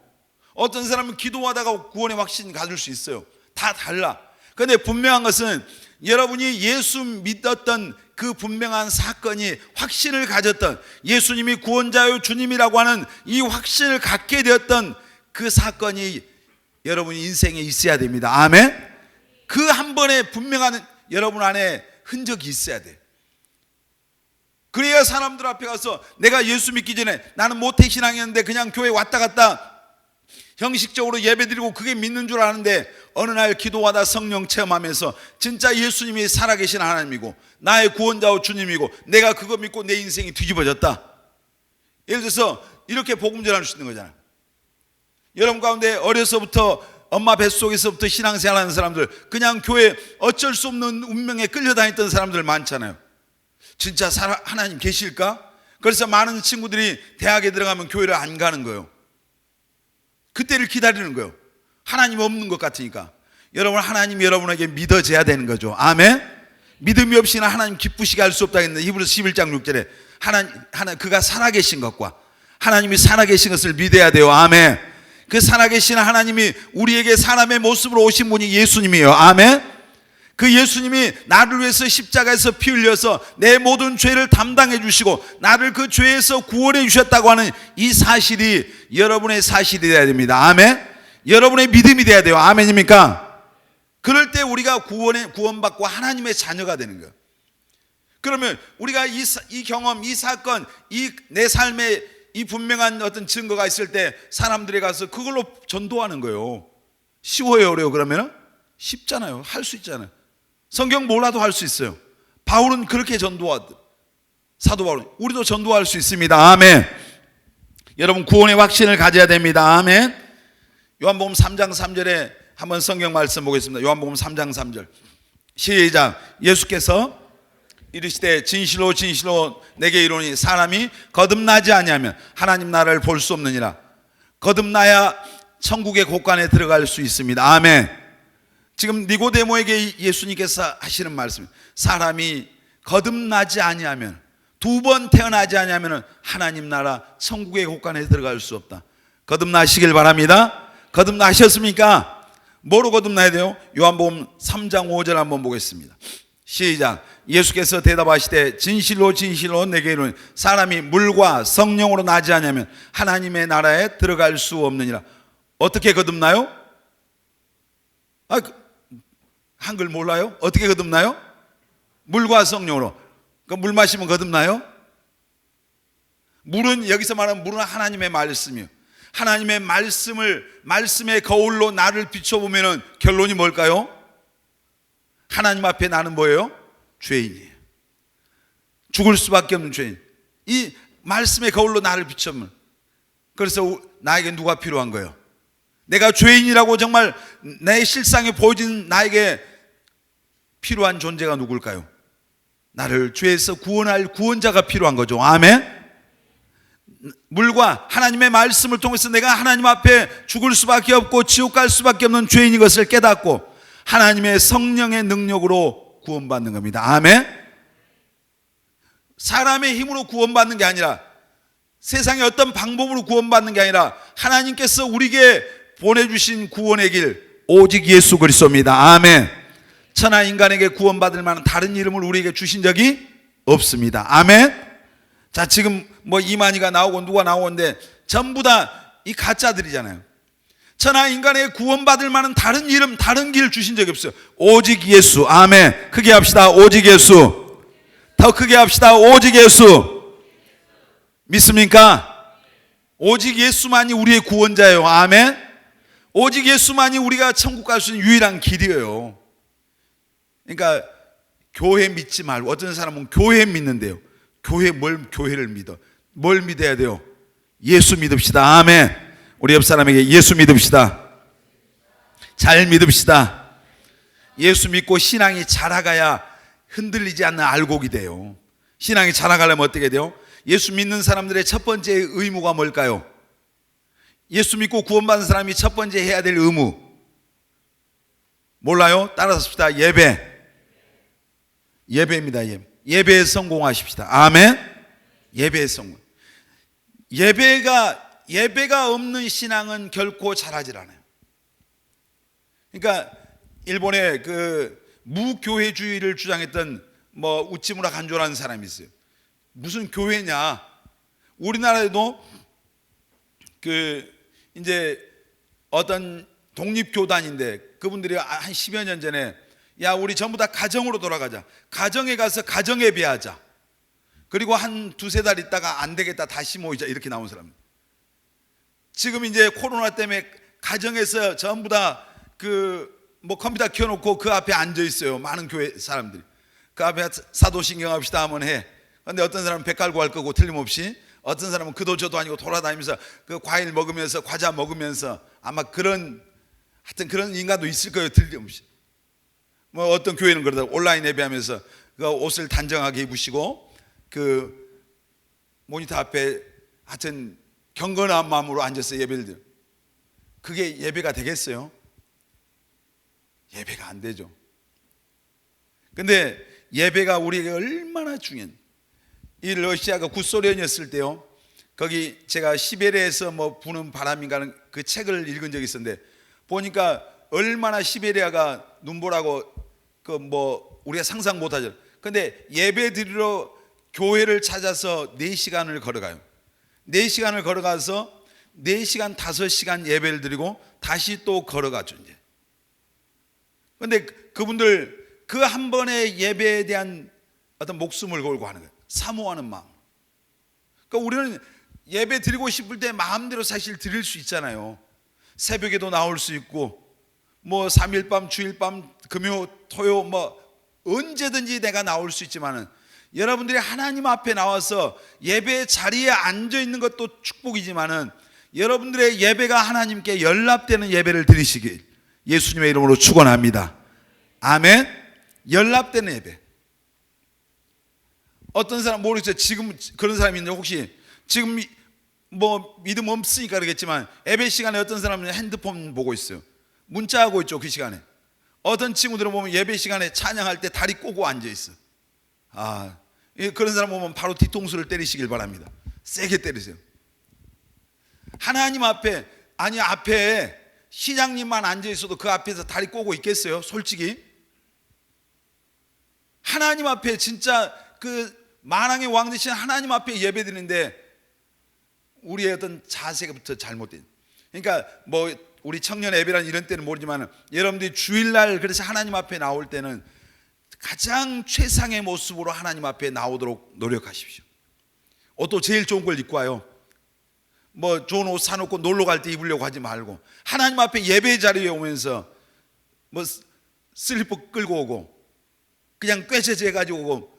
어떤 사람은 기도하다가 구원의 확신 가질 수 있어요. 다 달라. 그런데 분명한 것은 여러분이 예수 믿었던 그 분명한 사건이 확신을 가졌던, 예수님이 구원자요 주님이라고 하는 이 확신을 갖게 되었던 그 사건이 여러분 인생에 있어야 됩니다. 아멘. 그 한 번에 분명한 여러분 안에 흔적이 있어야 돼. 그래야 사람들 앞에 가서 내가 예수 믿기 전에 나는 모태신앙이었는데 그냥 교회 왔다 갔다 형식적으로 예배드리고 그게 믿는 줄 아는데 어느 날 기도하다 성령 체험하면서 진짜 예수님이 살아계신 하나님이고 나의 구원자와 주님이고 내가 그거 믿고 내 인생이 뒤집어졌다. 예를 들어서 이렇게 복음 전할 수 있는 거잖아요. 여러분 가운데 어려서부터 엄마 뱃속에서부터 신앙생활하는 사람들, 그냥 교회 어쩔 수 없는 운명에 끌려다녔던 사람들 많잖아요. 진짜 하나님 계실까? 그래서 많은 친구들이 대학에 들어가면 교회를 안 가는 거예요. 그때를 기다리는 거예요. 하나님 없는 것 같으니까. 여러분, 하나님이 여러분에게 믿어져야 되는 거죠. 아멘. 믿음이 없이는 하나님 기쁘시게 할 수 없다 했는데 히브리서 11장 6절에 하나님 그가 살아계신 것과 하나님이 살아계신 것을 믿어야 돼요. 아멘. 그 살아계신 하나님이 우리에게 사람의 모습으로 오신 분이 예수님이에요. 아멘. 그 예수님이 나를 위해서 십자가에서 피 흘려서 내 모든 죄를 담당해 주시고 나를 그 죄에서 구원해 주셨다고 하는 이 사실이 여러분의 사실이 되어야 됩니다. 아멘. 여러분의 믿음이 되어야 돼요. 아멘입니까? 그럴 때 우리가 구원받고 하나님의 자녀가 되는 거예요. 그러면 우리가 이 경험, 이 사건, 내 삶에 이 분명한 어떤 증거가 있을 때 사람들이 가서 그걸로 전도하는 거예요. 쉬워요, 어려워? 그러면은 쉽잖아요. 할 수 있잖아요. 성경 몰라도 할 수 있어요. 바울은 그렇게 전도하듯, 사도 바울, 우리도 전도할 수 있습니다. 아멘. 여러분, 구원의 확신을 가져야 됩니다. 아멘. 요한복음 3장 3절에 한번 성경 말씀 보겠습니다. 요한복음 3장 3절 시작. 예수께서 이르시되 진실로 진실로 내게 이르노니 사람이 거듭나지 아니하면 하나님 나라를 볼 수 없느니라. 거듭나야 천국의 곳간에 들어갈 수 있습니다. 아멘. 지금 니고데모에게 예수님께서 하시는 말씀, 사람이 거듭나지 아니하면, 두 번 태어나지 아니하면 하나님 나라 천국의 곳간에 들어갈 수 없다. 거듭나시길 바랍니다. 거듭나셨습니까? 뭐로 거듭나야 돼요? 요한복음 3장 5절 한번 보겠습니다. 시작. 예수께서 대답하시되 진실로 진실로 내게 이르노니 사람이 물과 성령으로 나지 아니하면 하나님의 나라에 들어갈 수 없느니라. 어떻게 거듭나요? 한글 몰라요? 어떻게 거듭나요? 물과 성령으로. 물 마시면 거듭나요? 물은, 여기서 말하는 물은 하나님의 말씀이에요. 하나님의 말씀의 거울로 나를 비춰보면 결론이 뭘까요? 하나님 앞에 나는 뭐예요? 죄인이에요. 죽을 수밖에 없는 죄인. 이 말씀의 거울로 나를 비춰보면, 그래서 나에게 누가 필요한 거예요? 내가 죄인이라고 정말 내 실상에 보여진 나에게 필요한 존재가 누굴까요? 나를 죄에서 구원할 구원자가 필요한 거죠. 아멘. 물과 하나님의 말씀을 통해서 내가 하나님 앞에 죽을 수밖에 없고 지옥 갈 수밖에 없는 죄인인 것을 깨닫고 하나님의 성령의 능력으로 구원받는 겁니다. 아멘. 사람의 힘으로 구원받는 게 아니라, 세상의 어떤 방법으로 구원받는 게 아니라 하나님께서 우리에게 보내주신 구원의 길, 오직 예수 그리스도입니다. 아멘. 천하 인간에게 구원받을 만한 다른 이름을 우리에게 주신 적이 없습니다. 아멘. 자, 지금 뭐 이만희가 나오고 누가 나오는데 전부 다 이 가짜들이잖아요. 천하 인간에게 구원받을 만한 다른 이름, 다른 길 주신 적이 없어요. 오직 예수. 아멘. 크게 합시다. 오직 예수. 더 크게 합시다. 오직 예수. 믿습니까? 오직 예수만이 우리의 구원자예요. 아멘. 오직 예수만이 우리가 천국 갈 수 있는 유일한 길이에요. 그러니까 교회 믿지 말고, 어떤 사람은 교회 믿는데요. 교회를 믿어. 뭘 믿어야 돼요? 예수 믿읍시다. 아멘. 우리 옆 사람에게 예수 믿읍시다. 잘 믿읍시다. 예수 믿고 신앙이 자라가야 흔들리지 않는 알곡이 돼요. 신앙이 자라가려면 어떻게 돼요? 예수 믿는 사람들의 첫 번째 의무가 뭘까요? 예수 믿고 구원받은 사람이 첫 번째 해야 될 의무 몰라요? 따라서 예배입니다. 예배에 성공하십시다. 아멘. 예배에 성공. 예배가 없는 신앙은 결코 잘하질 않아요. 그러니까 일본의 그 무교회주의를 주장했던 우치무라 간조라는 사람이 있어요. 무슨 교회냐? 우리나라에도 이제 어떤 독립교단인데 그분들이 한 10여 년 전에 야, 우리 전부 다 가정으로 돌아가자. 가정에 가서 가정 예배하자. 그리고 한 두세 달 있다가 안 되겠다 다시 모이자. 이렇게 나온 사람. 지금 이제 코로나 때문에 가정에서 전부 다 컴퓨터 켜놓고 그 앞에 앉아 있어요. 많은 교회 사람들이. 그 앞에 사도신경합시다 하면 해. 근데 어떤 사람은 배 깔고 할 거고 틀림없이, 어떤 사람은 그도 저도 아니고 돌아다니면서 그 과일 먹으면서 과자 먹으면서 아마 하여튼 그런 인간도 있을 거예요. 틀림없이. 어떤 교회는 그러다 온라인 예배하면서 그 옷을 단정하게 입으시고 그 모니터 앞에 하여튼 경건한 마음으로 앉아서 예배를 드려. 그게 예배가 되겠어요? 예배가 안 되죠. 근데 예배가 우리에게 얼마나 중요한, 이 러시아가 구소련이었을 때요, 거기 제가 시베리아에서 부는 바람인가는 그 책을 읽은 적이 있었는데 보니까 얼마나 시베리아가 눈보라고 우리가 상상 못하죠. 근데 예배 드리러 교회를 찾아서 4시간을 걸어가요. 4시간을 걸어가서 4시간 5시간 예배를 드리고 다시 또 걸어가죠. 이제. 근데 그분들 그 한 번의 예배에 대한 어떤 목숨을 걸고 하는 거예요. 사모하는 마음. 그러니까 우리는 예배 드리고 싶을 때 마음대로 사실 드릴 수 있잖아요. 새벽에도 나올 수 있고 3일 밤 주일 밤 금요 토요 언제든지 내가 나올 수 있지만은, 여러분들이 하나님 앞에 나와서 예배 자리에 앉아 있는 것도 축복이지만은 여러분들의 예배가 하나님께 연락되는 예배를 드리시길 예수님의 이름으로 축원합니다. 아멘. 연락되는 예배. 어떤 사람 모르겠어요. 지금 그런 사람이 있는데, 혹시 지금 믿음 없으니까 그러겠지만 예배 시간에 어떤 사람은 핸드폰 보고 있어요. 문자하고 있죠. 그 시간에 어떤 친구들은 보면 예배 시간에 찬양할 때 다리 꼬고 앉아 있어. 그런 사람 보면 바로 뒤통수를 때리시길 바랍니다. 세게 때리세요. 하나님 앞에, 앞에 시장님만 앉아 있어도 그 앞에서 다리 꼬고 있겠어요? 솔직히 하나님 앞에 진짜 그 만왕의 왕 되신 하나님 앞에 예배 드리는데 우리의 어떤 자세부터 잘못된, 그러니까 우리 청년 예배란 이런 때는 모르지만 여러분들이 주일날 그래서 하나님 앞에 나올 때는 가장 최상의 모습으로 하나님 앞에 나오도록 노력하십시오. 옷도 제일 좋은 걸 입고 와요. 좋은 옷 사놓고 놀러 갈 때 입으려고 하지 말고 하나님 앞에 예배 자리에 오면서 슬리퍼 끌고 오고 그냥 꾀죄죄 가지고 오고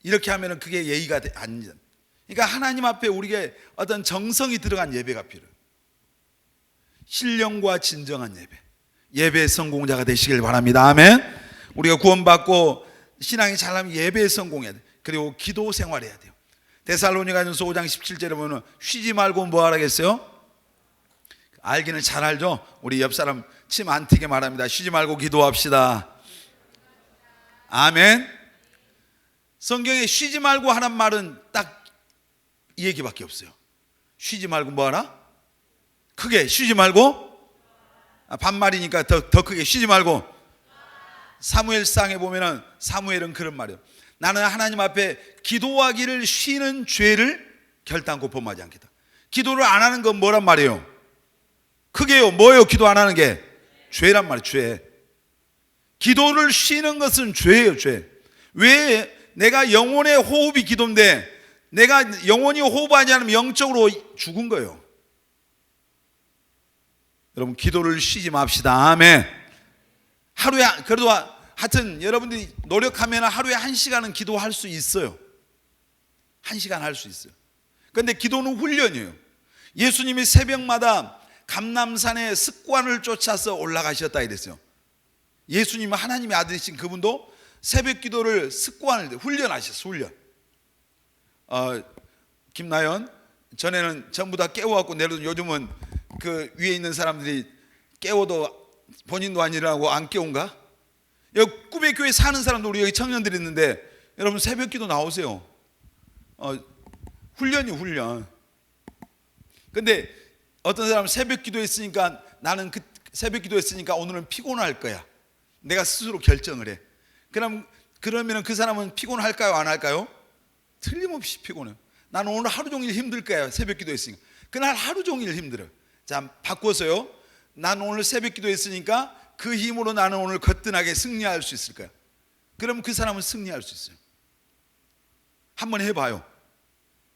이렇게 하면 그게 예의가 아니잖아요. 그러니까 하나님 앞에 우리에게 어떤 정성이 들어간 예배가 필요해요. 신령과 진정한 예배, 예배의 성공자가 되시길 바랍니다. 아멘. 우리가 구원받고 신앙이 잘하면 예배에 성공해야 돼요. 그리고 기도 생활해야 돼요. 데살로니가전서 5장 17절에 보면 쉬지 말고 뭐 하라겠어요? 알기는 잘 알죠? 우리 옆 사람 침 안 튀게 말합니다. 쉬지 말고 기도합시다. 아멘. 성경에 쉬지 말고 하는 말은 딱 이 얘기밖에 없어요. 쉬지 말고 뭐 하라? 크게 쉬지 말고, 반말이니까 더 크게 쉬지 말고. 사무엘상에 보면은 사무엘은 그런 말이에요. 나는 하나님 앞에 기도하기를 쉬는 죄를 결단코 범하지 않겠다. 기도를 안 하는 건 뭐란 말이에요? 크게요. 뭐예요? 기도 안 하는 게 죄란 말이에요. 죄. 기도를 쉬는 것은 죄예요. 죄. 왜? 내가 영혼의 호흡이 기도인데 내가 영혼이 호흡하지 않으면 영적으로 죽은 거예요. 여러분 기도를 쉬지 맙시다. 아멘. 하루에 그래도 하여튼 여러분들이 노력하면 하루에 1시간은 기도할 수 있어요. 1시간 할 수 있어요. 그런데 기도는 훈련이에요. 예수님이 새벽마다 감람산에 습관을 쫓아서 올라가셨다 이랬어요. 예수님은 하나님의 아들이신 그분도 새벽 기도를 습관을 훈련하셨어요. 훈련. 김나연, 전에는 전부 다 깨워갖고 내려도 요즘은 그 위에 있는 사람들이 깨워도 본인도 안 일어나고 안 깨운가? 여기 꿈의 교회 사는 사람도 우리 여기 청년들이 있는데 여러분 새벽 기도 나오세요. 훈련이 훈련. 근데 어떤 사람은 새벽 기도했으니까 나는 그 새벽 기도했으니까 오늘은 피곤할 거야. 내가 스스로 결정을 해. 그러면 그 사람은 피곤할까요? 안 할까요? 틀림없이 피곤해요. 나는 오늘 하루 종일 힘들 거야. 새벽 기도했으니까. 그날 하루 종일 힘들어. 자, 바꿔서요. 나는 오늘 새벽 기도했으니까 그 힘으로 나는 오늘 거뜬하게 승리할 수 있을 거야. 그럼 그 사람은 승리할 수 있어요. 한번 해봐요.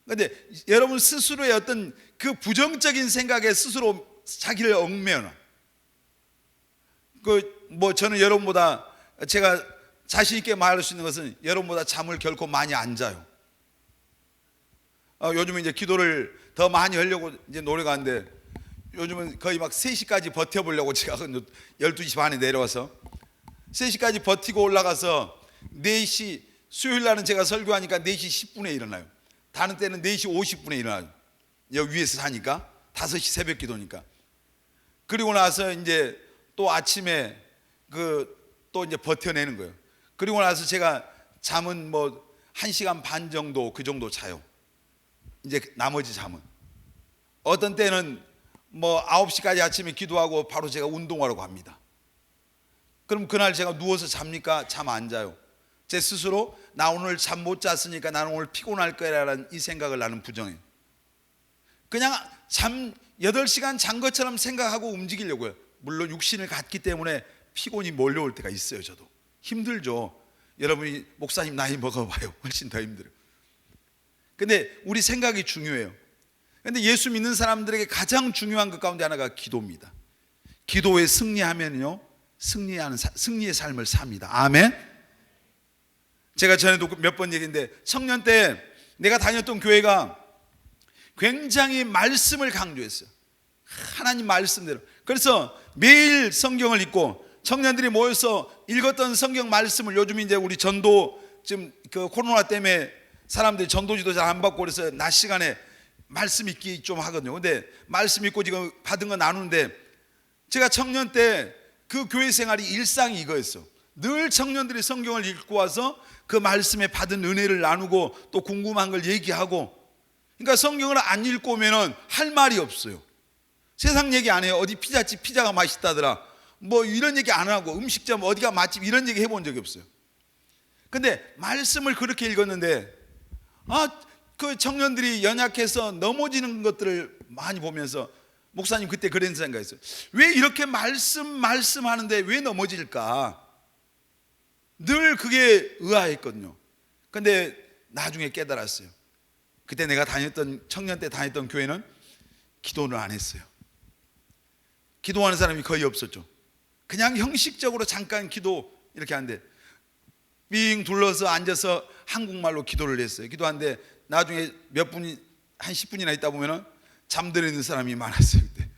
근데 여러분 스스로의 어떤 그 부정적인 생각에 스스로 자기를 얽매여놔. 저는 여러분보다 제가 자신 있게 말할 수 있는 것은 여러분보다 잠을 결코 많이 안 자요. 요즘은 이제 기도를 더 많이 하려고 이제 노력하는데 요즘은 거의 막 3시까지 버텨보려고 제가 12시 반에 내려와서 3시까지 버티고 올라가서 4시, 수요일 날은 제가 설교하니까 4시 10분에 일어나요. 다른 때는 4시 50분에 일어나요. 여기 위에서 사니까 5시 새벽 기도니까. 그리고 나서 이제 또 아침에 또 이제 버텨내는 거예요. 그리고 나서 제가 잠은 1시간 반 정도 그 정도 자요. 이제 나머지 잠은 어떤 때는 9시까지 아침에 기도하고 바로 제가 운동하러 갑니다. 그럼 그날 제가 누워서 잡니까? 잠 안 자요. 제 스스로 나 오늘 잠 못 잤으니까 나는 오늘 피곤할 거야라는 이 생각을 나는 부정해요. 그냥 잠 8시간 잔 것처럼 생각하고 움직이려고요. 물론 육신을 갖기 때문에 피곤이 몰려올 때가 있어요. 저도 힘들죠. 여러분이 목사님 나이 먹어봐요. 훨씬 더 힘들어요. 근데 우리 생각이 중요해요. 근데 예수 믿는 사람들에게 가장 중요한 것 가운데 하나가 기도입니다. 기도에 승리하면요 승리의 삶을 삽니다. 아멘. 제가 전에도 몇 번 얘기했는데 청년 때 내가 다녔던 교회가 굉장히 말씀을 강조했어요. 하나님 말씀대로. 그래서 매일 성경을 읽고 청년들이 모여서 읽었던 성경 말씀을 요즘 이제 우리 전도 지금 그 코로나 때문에 사람들이 전도지도 잘 안 받고 그래서 낮 시간에 말씀 읽기 좀 하거든요. 근데 말씀 읽고 지금 받은 거 나누는데 제가 청년 때 그 교회 생활이 일상이 이거였어. 늘 청년들이 성경을 읽고 와서 그 말씀에 받은 은혜를 나누고 또 궁금한 걸 얘기하고. 그러니까 성경을 안 읽고 오면은 할 말이 없어요. 세상 얘기 안 해요. 어디 피자집 피자가 맛있다더라 이런 얘기 안 하고 음식점 어디가 맛집 이런 얘기 해본 적이 없어요. 근데 말씀을 그렇게 읽었는데 그 청년들이 연약해서 넘어지는 것들을 많이 보면서 목사님 그때 그런 생각했어요. 왜 이렇게 말씀하는데 왜 넘어질까? 늘 그게 의아했거든요. 근데 나중에 깨달았어요. 그때 내가 청년 때 다녔던 교회는 기도를 안 했어요. 기도하는 사람이 거의 없었죠. 그냥 형식적으로 잠깐 기도 이렇게 하는데 빙 둘러서 앉아서 한국말로 기도를 했어요. 기도하는데 나중에 몇 분이 한 10분이나 있다 보면은 잠들어 있는 사람이 많았어요. 그때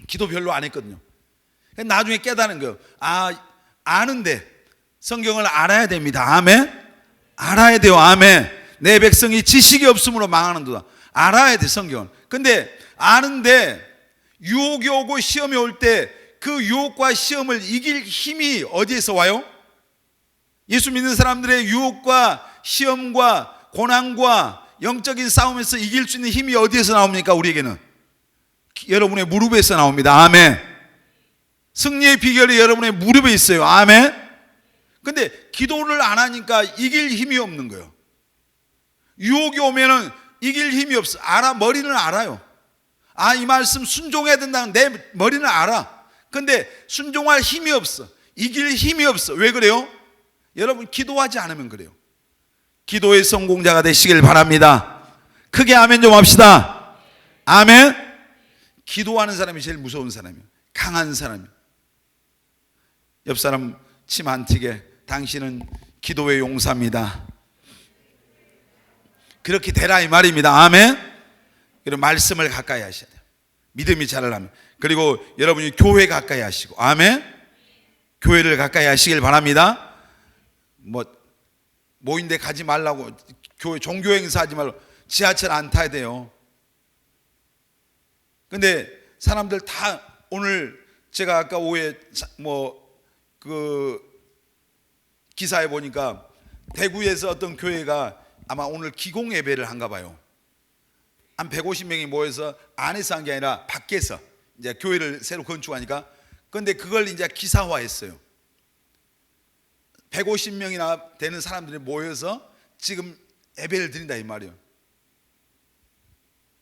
기도 별로 안 했거든요. 나중에 깨닫는 거예요. 아는데 성경을 알아야 됩니다. 아멘. 알아야 돼요. 아멘. 내 백성이 지식이 없으므로 망하는도다. 알아야 돼 성경은. 근데 아는데 유혹이 오고 시험이 올 때 그 유혹과 시험을 이길 힘이 어디에서 와요? 예수 믿는 사람들의 유혹과 시험과 고난과 영적인 싸움에서 이길 수 있는 힘이 어디에서 나옵니까? 우리에게는 여러분의 무릎에서 나옵니다. 아멘. 승리의 비결이 여러분의 무릎에 있어요. 아멘. 근데 기도를 안 하니까 이길 힘이 없는 거예요. 유혹이 오면은 이길 힘이 없어. 머리는 알아요. 이 말씀 순종해야 된다는 내 머리는 알아. 근데 순종할 힘이 없어. 이길 힘이 없어. 왜 그래요? 여러분 기도하지 않으면 그래요. 기도의 성공자가 되시길 바랍니다. 크게 아멘 좀 합시다. 아멘. 기도하는 사람이 제일 무서운 사람이에요. 강한 사람이에요. 옆 사람 침 안 튀게 당신은 기도의 용사입니다. 그렇게 되라 이 말입니다. 아멘. 그리고 말씀을 가까이 하셔야 돼요. 믿음이 자라려면. 그리고 여러분이 교회 가까이 하시고. 아멘. 교회를 가까이 하시길 바랍니다. 모인데 가지 말라고 교회 종교 행사 하지 말고 지하철 안 타야 돼요. 근데 사람들 다 오늘 제가 아까 오후에 그 기사에 보니까 대구에서 어떤 교회가 아마 오늘 기공 예배를 한가 봐요. 한 150명이 모여서 안에서 한 게 아니라 밖에서 이제 교회를 새로 건축하니까, 근데 그걸 이제 기사화했어요. 150명이나 되는 사람들이 모여서 지금 예배를 드린다 이 말이에요.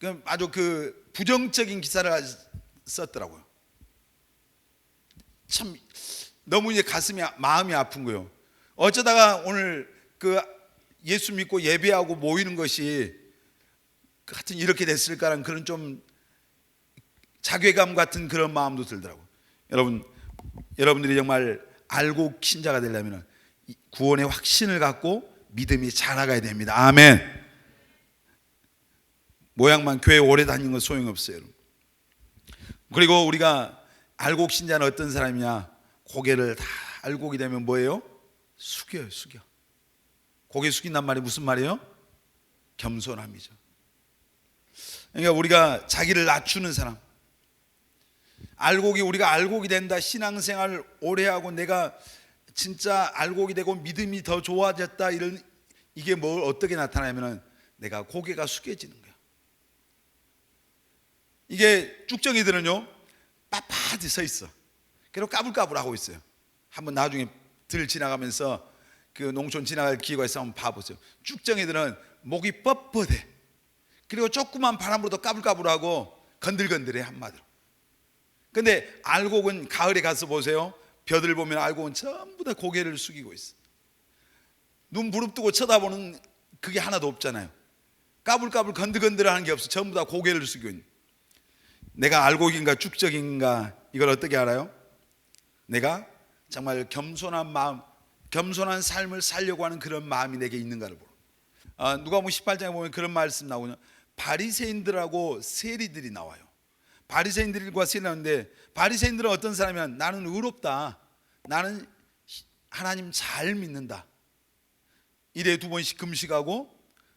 그럼 아주 그 부정적인 기사를 썼더라고요. 참 너무 이제 마음이 아픈 거예요. 어쩌다가 오늘 그 예수 믿고 예배하고 모이는 것이 하여튼 이렇게 됐을까라는 그런 좀 자괴감 같은 그런 마음도 들더라고요. 여러분들이 정말 알고 신자가 되려면 구원의 확신을 갖고 믿음이 자라가야 됩니다. 아멘. 모양만 교회 오래 다니는 건 소용없어요. 그리고 우리가 알곡 신자는 어떤 사람이냐? 고개를 다 알곡이 되면 뭐예요? 숙여요. 고개 숙인단 말이 무슨 말이에요? 겸손함이죠. 그러니까 우리가 자기를 낮추는 사람, 우리가 알곡이 된다, 신앙생활을 오래 하고 내가 진짜 알곡이 되고 믿음이 더 좋아졌다, 이게 뭘 어떻게 나타나냐면 내가 고개가 숙여지는 거야. 이게 쭉정이들은요 빳빳이 서 있어. 그리고 까불까불하고 있어요. 한번 나중에 들 지나가면서 그 농촌 지나갈 기회가 있으면 한번 봐보세요. 쭉정이들은 목이 뻣뻣해. 그리고 조그만 바람으로도 까불까불하고 건들건들해, 한마디로. 근데 알곡은 가을에 가서 보세요. 벼들 보면 알곡은 전부 다 고개를 숙이고 있어. 눈 부릅뜨고 쳐다보는 그게 하나도 없잖아요. 까불까불 건들건들하는 게 없어. 전부 다 고개를 숙이고 있는. 내가 알곡인가 쭉정인가 이걸 어떻게 알아요? 내가 정말 겸손한 마음, 겸손한 삶을 살려고 하는 그런 마음이 내게 있는가를 보러. 누가복음 18장에 보면 그런 말씀 나오냐. 바리새인들하고 세리들이 나와요. 바리새인들과 세리 나오는데, 바리새인들은 어떤 사람이면 나는 의롭다, 나는 하나님 잘 믿는다, 일에 2번씩 금식하고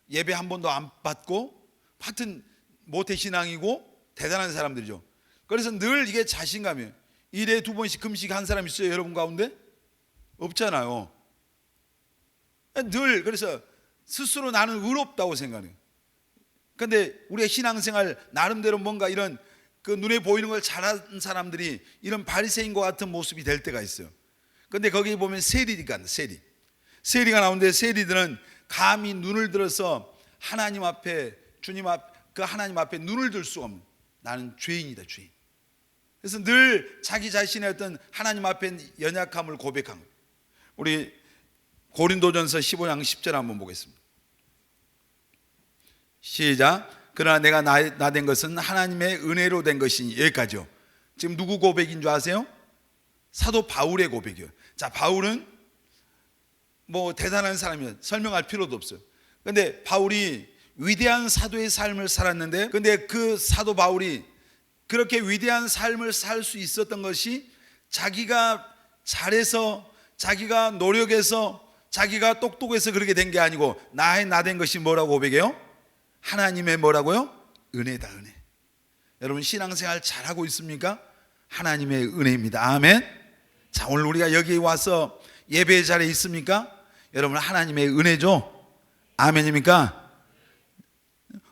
예배 한 번도 안 받고 하여튼 모태신앙이고 대단한 사람들이죠. 그래서 늘 이게 자신감이에요. 일에 2번씩 금식한 사람 있어요 여러분 가운데? 없잖아요. 늘 그래서 스스로 나는 의롭다고 생각해요. 그런데 우리가 신앙생활 나름대로 뭔가 이런 그 눈에 보이는 걸 잘하는 사람들이 이런 바리새인과 같은 모습이 될 때가 있어요. 그런데 거기 보면 세리가 나오는데, 세리들은 감히 눈을 들어서 하나님 앞에, 그 하나님 앞에 눈을 들 수가 없는, 나는 죄인이다, 죄인. 그래서 늘 자기 자신의 어떤 하나님 앞에 연약함을 고백한 거예요. 우리 고린도전서 15장 10절 한번 보겠습니다. 시작. 그러나 내가 나 된 것은 하나님의 은혜로 된 것이니. 여기까지요. 지금 누구 고백인 줄 아세요? 사도 바울의 고백이에요. 자, 바울은 뭐 대단한 사람이에요. 설명할 필요도 없어요. 그런데 바울이 위대한 사도의 삶을 살았는데, 근데 그 사도 바울이 그렇게 위대한 삶을 살 수 있었던 것이 자기가 잘해서, 자기가 노력해서, 자기가 똑똑해서 그렇게 된 게 아니고, 나 된 것이 뭐라고 고백해요? 하나님의 뭐라고요? 은혜다, 은혜. 여러분 신앙생활 잘하고 있습니까? 하나님의 은혜입니다. 아멘. 자, 오늘 우리가 여기 와서 예배 자리에 있습니까? 여러분 하나님의 은혜죠. 아멘입니까?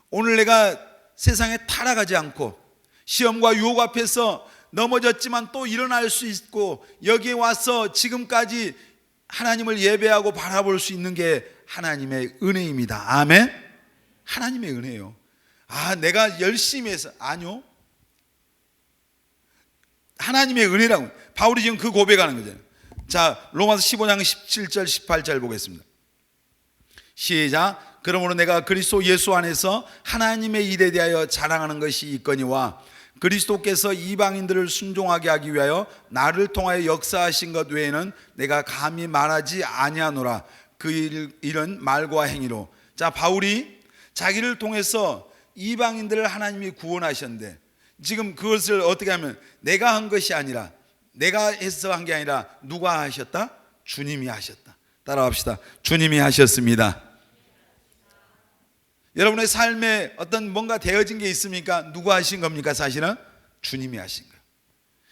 오늘 내가 세상에 타락하지 않고 시험과 유혹 앞에서 넘어졌지만 또 일어날 수 있고, 여기에 와서 지금까지 하나님을 예배하고 바라볼 수 있는 게 하나님의 은혜입니다. 아멘. 하나님의 은혜예요. 내가 열심히 해서, 아니요, 하나님의 은혜라고. 바울이 지금 그 고백하는 거잖아요. 자, 로마서 15장 17절 18절 보겠습니다. 시작. 그러므로 내가 그리스도 예수 안에서 하나님의 일에 대하여 자랑하는 것이 있거니와 그리스도께서 이방인들을 순종하게 하기 위하여 나를 통하여 역사하신 것 외에는 내가 감히 말하지 아니하노라. 그 일은 말과 행위로. 자, 바울이 자기를 통해서 이방인들을 하나님이 구원하셨는데, 지금 그것을 어떻게 하면 내가 한 것이 아니라, 내가 해서 한 게 아니라 누가 하셨다? 주님이 하셨다. 따라합시다. 주님이 하셨습니다. 여러분의 삶에 어떤 뭔가 되어진 게 있습니까? 누가 하신 겁니까? 사실은 주님이 하신 거예요.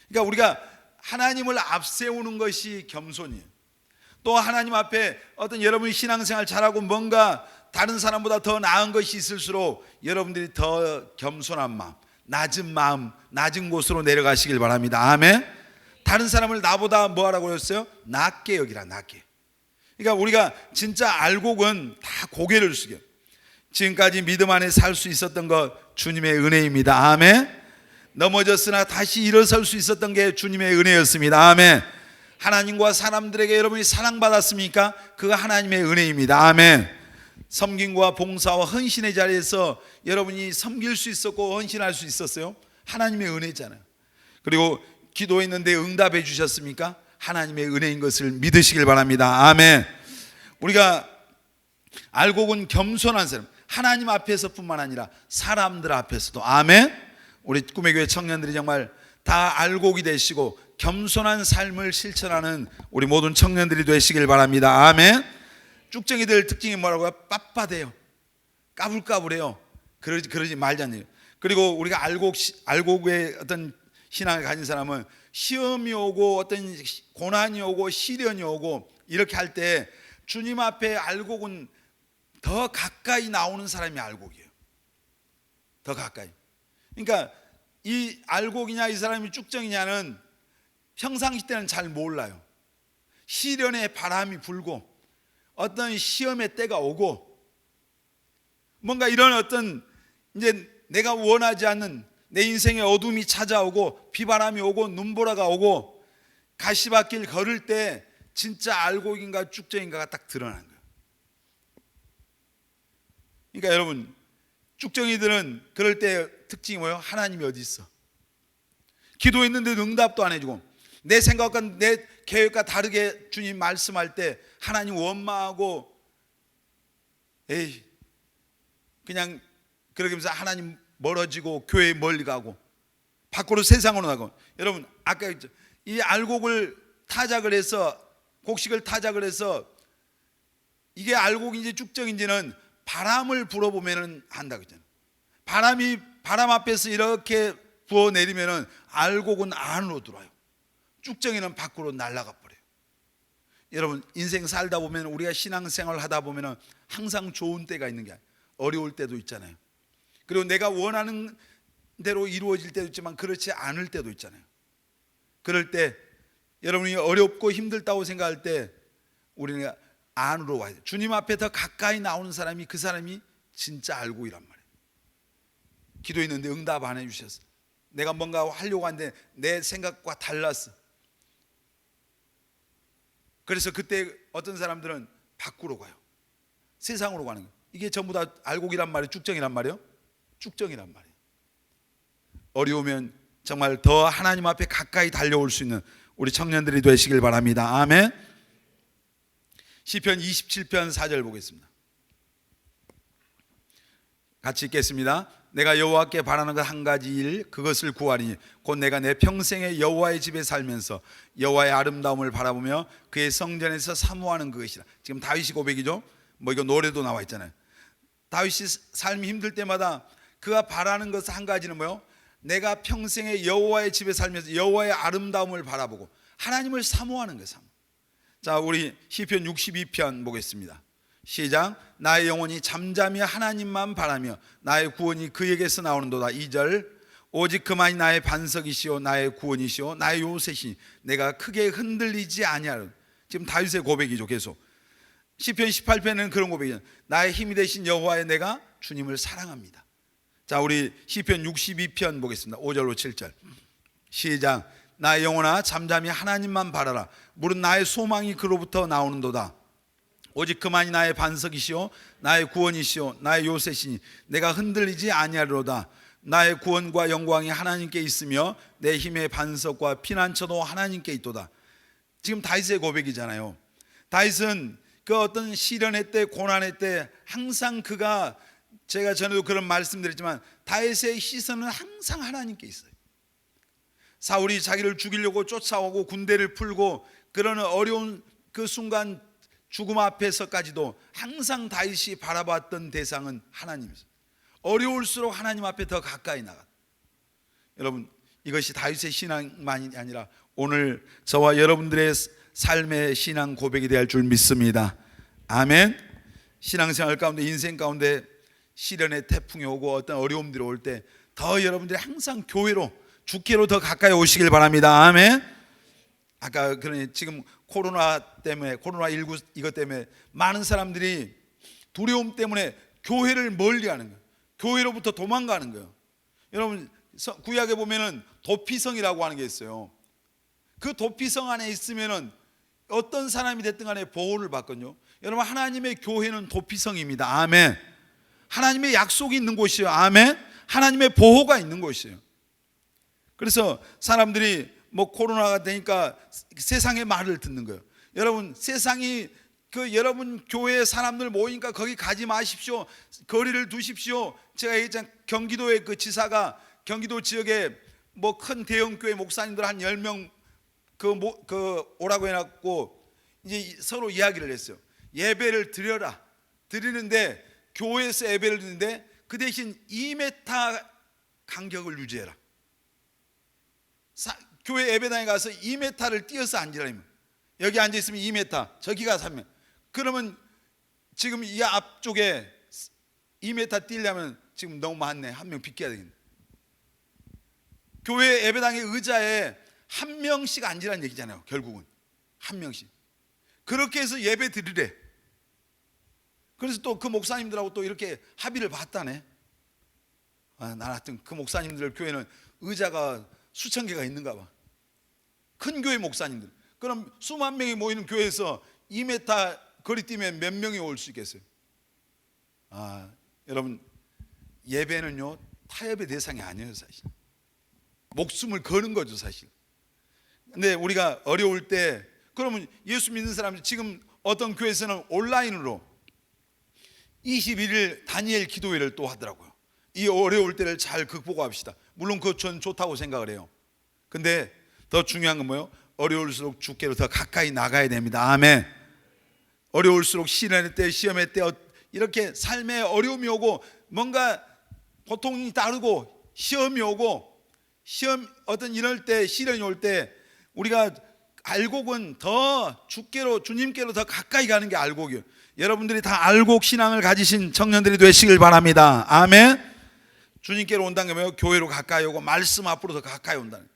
그러니까 우리가 하나님을 앞세우는 것이 겸손이에요. 또 하나님 앞에 어떤 여러분이 신앙생활 잘하고 뭔가 다른 사람보다 더 나은 것이 있을수록 여러분들이 더 겸손한 마음, 낮은 곳으로 내려가시길 바랍니다. 아멘. 다른 사람을 나보다 뭐 하라고 했어요? 낮게 여기라, 낮게. 그러니까 우리가 진짜 알곡은 다 고개를 숙여. 지금까지 믿음 안에 살 수 있었던 것 주님의 은혜입니다. 아멘. 넘어졌으나 다시 일어설 수 있었던 게 주님의 은혜였습니다. 아멘. 하나님과 사람들에게 여러분이 사랑받았습니까? 그거 하나님의 은혜입니다. 아멘. 섬김과 봉사와 헌신의 자리에서 여러분이 섬길 수 있었고 헌신할 수 있었어요. 하나님의 은혜잖아요. 그리고 기도했는데 응답해 주셨습니까? 하나님의 은혜인 것을 믿으시길 바랍니다. 아멘. 우리가 알곡은 겸손한 사람, 하나님 앞에서뿐만 아니라 사람들 앞에서도. 아멘. 우리 꿈의 교회 청년들이 정말 다 알곡이 되시고 겸손한 삶을 실천하는 우리 모든 청년들이 되시길 바랍니다. 아멘. 쭉정이들 특징이 뭐라고요? 빳빳해요. 까불까불해요. 그러지 말자니요. 그리고 우리가 알곡의 어떤 신앙을 가진 사람은 시험이 오고 어떤 고난이 오고 시련이 오고 이렇게 할 때 주님 앞에 알곡은 더 가까이 나오는 사람이 알곡이에요. 더 가까이. 그러니까 이 알곡이냐 이 사람이 쭉정이냐는 평상시 때는 잘 몰라요. 시련의 바람이 불고 어떤 시험의 때가 오고 뭔가 이런 어떤 이제 내가 원하지 않는 내 인생의 어둠이 찾아오고 비바람이 오고 눈보라가 오고 가시밭길 걸을 때 진짜 알곡인가 쭉정인가가 딱 드러나는 거예요. 그러니까 여러분 쭉정이들은 그럴 때 특징이 뭐예요? 하나님이 어디 있어? 기도했는데도 응답도 안 해주고 내 생각과 내 계획과 다르게 주님 말씀할 때 하나님 원망하고 에이 그냥 그렇게 하면서 하나님 멀어지고 교회 멀리 가고 밖으로 세상으로 나가고. 여러분 아까 했죠. 이 알곡을 타작을 해서 곡식을 타작을 해서 이게 알곡인지 쭉정인지는 바람을 불어보면 한다고 했잖아요. 바람 앞에서 이렇게 부어 내리면은 알곡은 안으로 들어와요. 쭉정이는 밖으로 날아가 버려요. 여러분 인생 살다 보면 우리가 신앙생활 하다 보면은 항상 좋은 때가 있는 게 아니에요. 어려울 때도 있잖아요. 그리고 내가 원하는 대로 이루어질 때도 있지만 그렇지 않을 때도 있잖아요. 그럴 때 여러분이 어렵고 힘들다고 생각할 때 우리는 안으로 와야 돼요. 주님 앞에 더 가까이 나오는 사람이 그 사람이 진짜 알곡이란 말이에요. 기도했는데 응답 안 해주셨어. 내가 뭔가 하려고 하는데 내 생각과 달랐어. 그래서 그때 어떤 사람들은 밖으로 가요. 세상으로 가는 거예요. 이게 전부 다 알곡이란 말이에요? 쭉정이란 말이에요? 쭉정이란 말이에요. 어려우면 정말 더 하나님 앞에 가까이 달려올 수 있는 우리 청년들이 되시길 바랍니다. 아멘. 시편 27편 4절 보겠습니다. 같이 읽겠습니다. 내가 여호와께 바라는 것 한 가지 일 그것을 구하리니 곧 내가 내 평생에 여호와의 집에 살면서 여호와의 아름다움을 바라보며 그의 성전에서 사모하는 그것이라. 지금 다윗이 고백이죠. 뭐 이거 노래도 나와 있잖아요. 다윗이 삶이 힘들 때마다 그가 바라는 것 한 가지는 뭐요? 내가 평생에 여호와의 집에 살면서 여호와의 아름다움을 바라보고 하나님을 사모하는 거예요. 자, 우리 시편 62편 보겠습니다. 시작. 나의 영혼이 잠잠히 하나님만 바라며 나의 구원이 그에게서 나오는도다. 2절. 오직 그만이 나의 반석이시오 나의 구원이시오 나의 요새시니 내가 크게 흔들리지 아니하리. 지금 다윗의 고백이죠. 계속 시편 18편에는 그런 고백이죠. 나의 힘이 되신 여호와의 내가 주님을 사랑합니다. 자, 우리 시편 62편 보겠습니다. 5절로 7절. 시작. 나의 영혼아 잠잠히 하나님만 바라라. 물은 나의 소망이 그로부터 나오는도다. 오직 그만이 나의 반석이시오 나의 구원이시오 나의 요새시니 내가 흔들리지 아니하리로다. 나의 구원과 영광이 하나님께 있으며 내 힘의 반석과 피난처도 하나님께 있도다. 지금 다윗의 고백이잖아요. 다윗은 그 어떤 시련의 때 고난의 때 항상 그가, 제가 전에도 그런 말씀드렸지만 다윗의 시선은 항상 하나님께 있어요. 사울이 자기를 죽이려고 쫓아오고 군대를 풀고 그러는 어려운 그 순간 죽음 앞에서까지도 항상 다윗이 바라봤던 대상은 하나님이었어요. 어려울수록 하나님 앞에 더 가까이 나가. 여러분, 이것이 다윗의 신앙만이 아니라 오늘 저와 여러분들의 삶의 신앙 고백이 될 줄 믿습니다. 아멘. 신앙생활 가운데, 인생 가운데 시련의 태풍이 오고 어떤 어려움들이 올 때 더 여러분들이 항상 교회로, 주께로 더 가까이 오시길 바랍니다. 아멘. 아까 그러니 지금 코로나 때문에, 코로나19 이것 때문에 많은 사람들이 두려움 때문에 교회를 멀리하는 거예요. 교회로부터 도망가는 거예요. 여러분, 구약에 보면은 도피성이라고 하는 게 있어요. 그 도피성 안에 있으면은 어떤 사람이 됐든 간에 보호를 받거든요. 여러분, 하나님의 교회는 도피성입니다. 아멘. 하나님의 약속이 있는 곳이에요. 아멘. 하나님의 보호가 있는 곳이에요. 그래서 사람들이 뭐 코로나가 되니까 세상의 말을 듣는 거예요. 여러분, 세상이 여러분 교회에 사람들 모이니까 거기 가지 마십시오. 거리를 두십시오. 제가 예전 경기도의 그 지사가 경기도 지역에 뭐 큰 대형 교회 목사님들 한 10명 오라고 해놨고 이제 서로 이야기를 했어요. 예배를 드리는데 교회에서 예배를 드리는데 그 대신 2m 간격을 유지해라. 교회 예배당에 가서 2m를 뛰어서 앉으라면, 여기 앉아 있으면 2m, 저기 가서 3m. 그러면 지금 이 앞쪽에 2m 뛰려면 지금 너무 많네. 한 명 비켜야 되겠네. 교회 예배당의 의자에 한 명씩 앉으라는 얘기잖아요. 결국은 한 명씩. 그렇게 해서 예배 드리래. 그래서 또 그 목사님들하고 또 이렇게 합의를 봤다네. 나 같은 그 목사님들 교회는 의자가 수천 개가 있는가 봐. 큰 교회 목사님들. 그럼 수만 명이 모이는 교회에서 2m 거리 뛰면 몇 명이 올 수 있겠어요? 여러분, 예배는요 타협의 대상이 아니에요. 사실 목숨을 거는 거죠 사실. 근데 우리가 어려울 때, 그러면 예수 믿는 사람들, 지금 어떤 교회에서는 온라인으로 21일 다니엘 기도회를 또 하더라고요. 이 어려울 때를 잘 극복합시다. 물론 그거 전 좋다고 생각을 해요. 근데 더 중요한 건 뭐예요? 어려울수록 주께로 더 가까이 나가야 됩니다. 아멘. 어려울수록 시련의 때, 시험의 때, 이렇게 삶에 어려움이 오고 뭔가 고통이 따르고 시험이 오고, 어떤 이럴 때, 시련이 올 때 우리가 알곡은 더 주님께로 더 가까이 가는 게 알곡이에요. 여러분들이 다 알곡 신앙을 가지신 청년들이 되시길 바랍니다. 아멘. 주님께로 온다는 게 뭐예요? 교회로 가까이 오고 말씀 앞으로 더 가까이 온다는 거예요.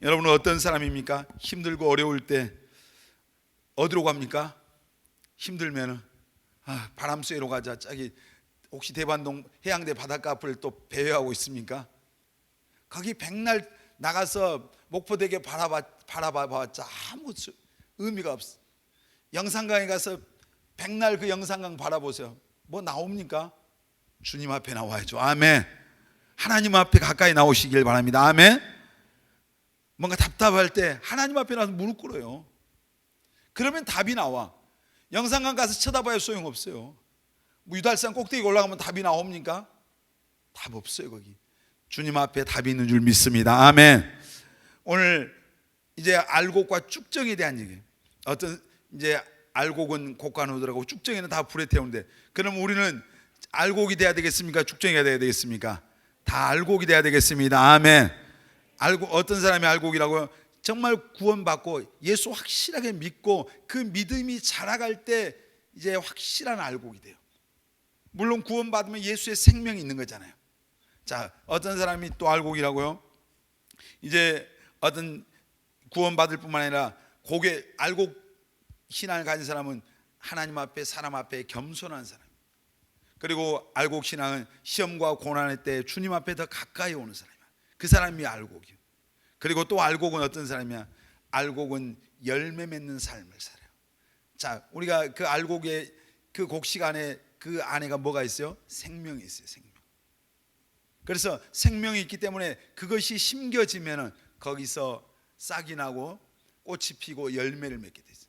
여러분은 어떤 사람입니까? 힘들고 어려울 때 어디로 갑니까? 힘들면은 바람 쐬러 가자. 저기 혹시 대반동 해양대 바닷가 앞을 또 배회하고 있습니까? 거기 백날 나가서 목포대교 바라봐봤자 아무 의미가 없어. 영산강에 가서 백날 그 영산강 바라보세요. 뭐 나옵니까? 주님 앞에 나와야죠. 아멘. 하나님 앞에 가까이 나오시길 바랍니다. 아멘. 뭔가 답답할 때 하나님 앞에 나서 무릎 꿇어요. 그러면 답이 나와. 영산강 가서 쳐다봐야 소용없어요. 뭐 유달산 꼭대기 올라가면 답이 나옵니까? 답 없어요. 거기 주님 앞에 답이 있는 줄 믿습니다. 아멘. 오늘 이제 알곡과 쭉정에 대한 얘기예요. 어떤 이제 알곡은 곡간호들하고 쭉정이는 다 불에 태우는데, 그럼 우리는 알곡이 돼야 되겠습니까? 쭉정이 돼야 되겠습니까? 다 알곡이 돼야 되겠습니다. 아멘. 어떤 사람이 알곡이라고요? 정말 구원받고 예수 확실하게 믿고 그 믿음이 자라갈 때 이제 확실한 알곡이 돼요. 물론 구원받으면 예수의 생명이 있는 거잖아요. 자, 어떤 사람이 또 알곡이라고요? 이제 어떤 구원받을 뿐만 아니라 알곡 신앙을 가진 사람은 하나님 앞에, 사람 앞에 겸손한 사람. 그리고 알곡 신앙은 시험과 고난의 때 주님 앞에 더 가까이 오는 사람이야. 그 사람이 알곡이야. 그리고 또 알곡은 어떤 사람이야? 알곡은 열매 맺는 삶을 살아요. 자, 우리가 그 알곡의 그 곡식 안에, 그 안에가 뭐가 있어요? 생명이 있어요. 생명. 그래서 생명이 있기 때문에 그것이 심겨지면은 거기서 싹이 나고 꽃이 피고 열매를 맺게 되죠.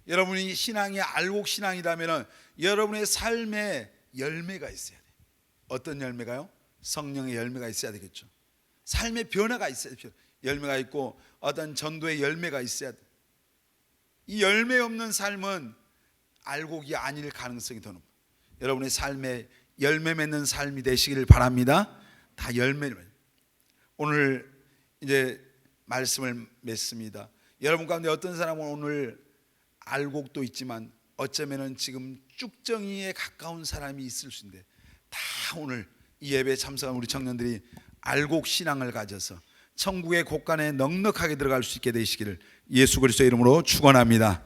여러분이 신앙이 알곡 신앙이라면 여러분의 삶에 열매가 있어야 돼요. 어떤 열매가요? 성령의 열매가 있어야 되겠죠. 삶의 변화가 있어야 돼요. 열매가 있고 어떤 전도의 열매가 있어야 돼요. 이 열매 없는 삶은 알곡이 아닐 가능성이 더 높아요. 여러분의 삶에 열매 맺는 삶이 되시기를 바랍니다. 다 열매를. 오늘 이제 말씀을 맺습니다. 여러분 가운데 어떤 사람은 오늘 알곡도 있지만 어쩌면은 지금 쭉정이에 가까운 사람이 있을 수 있는데, 다 오늘 이 예배에 참석한 우리 청년들이 알곡 신앙을 가져서 천국의 곳간에 넉넉하게 들어갈 수 있게 되시기를 예수 그리스도의 이름으로 축원합니다.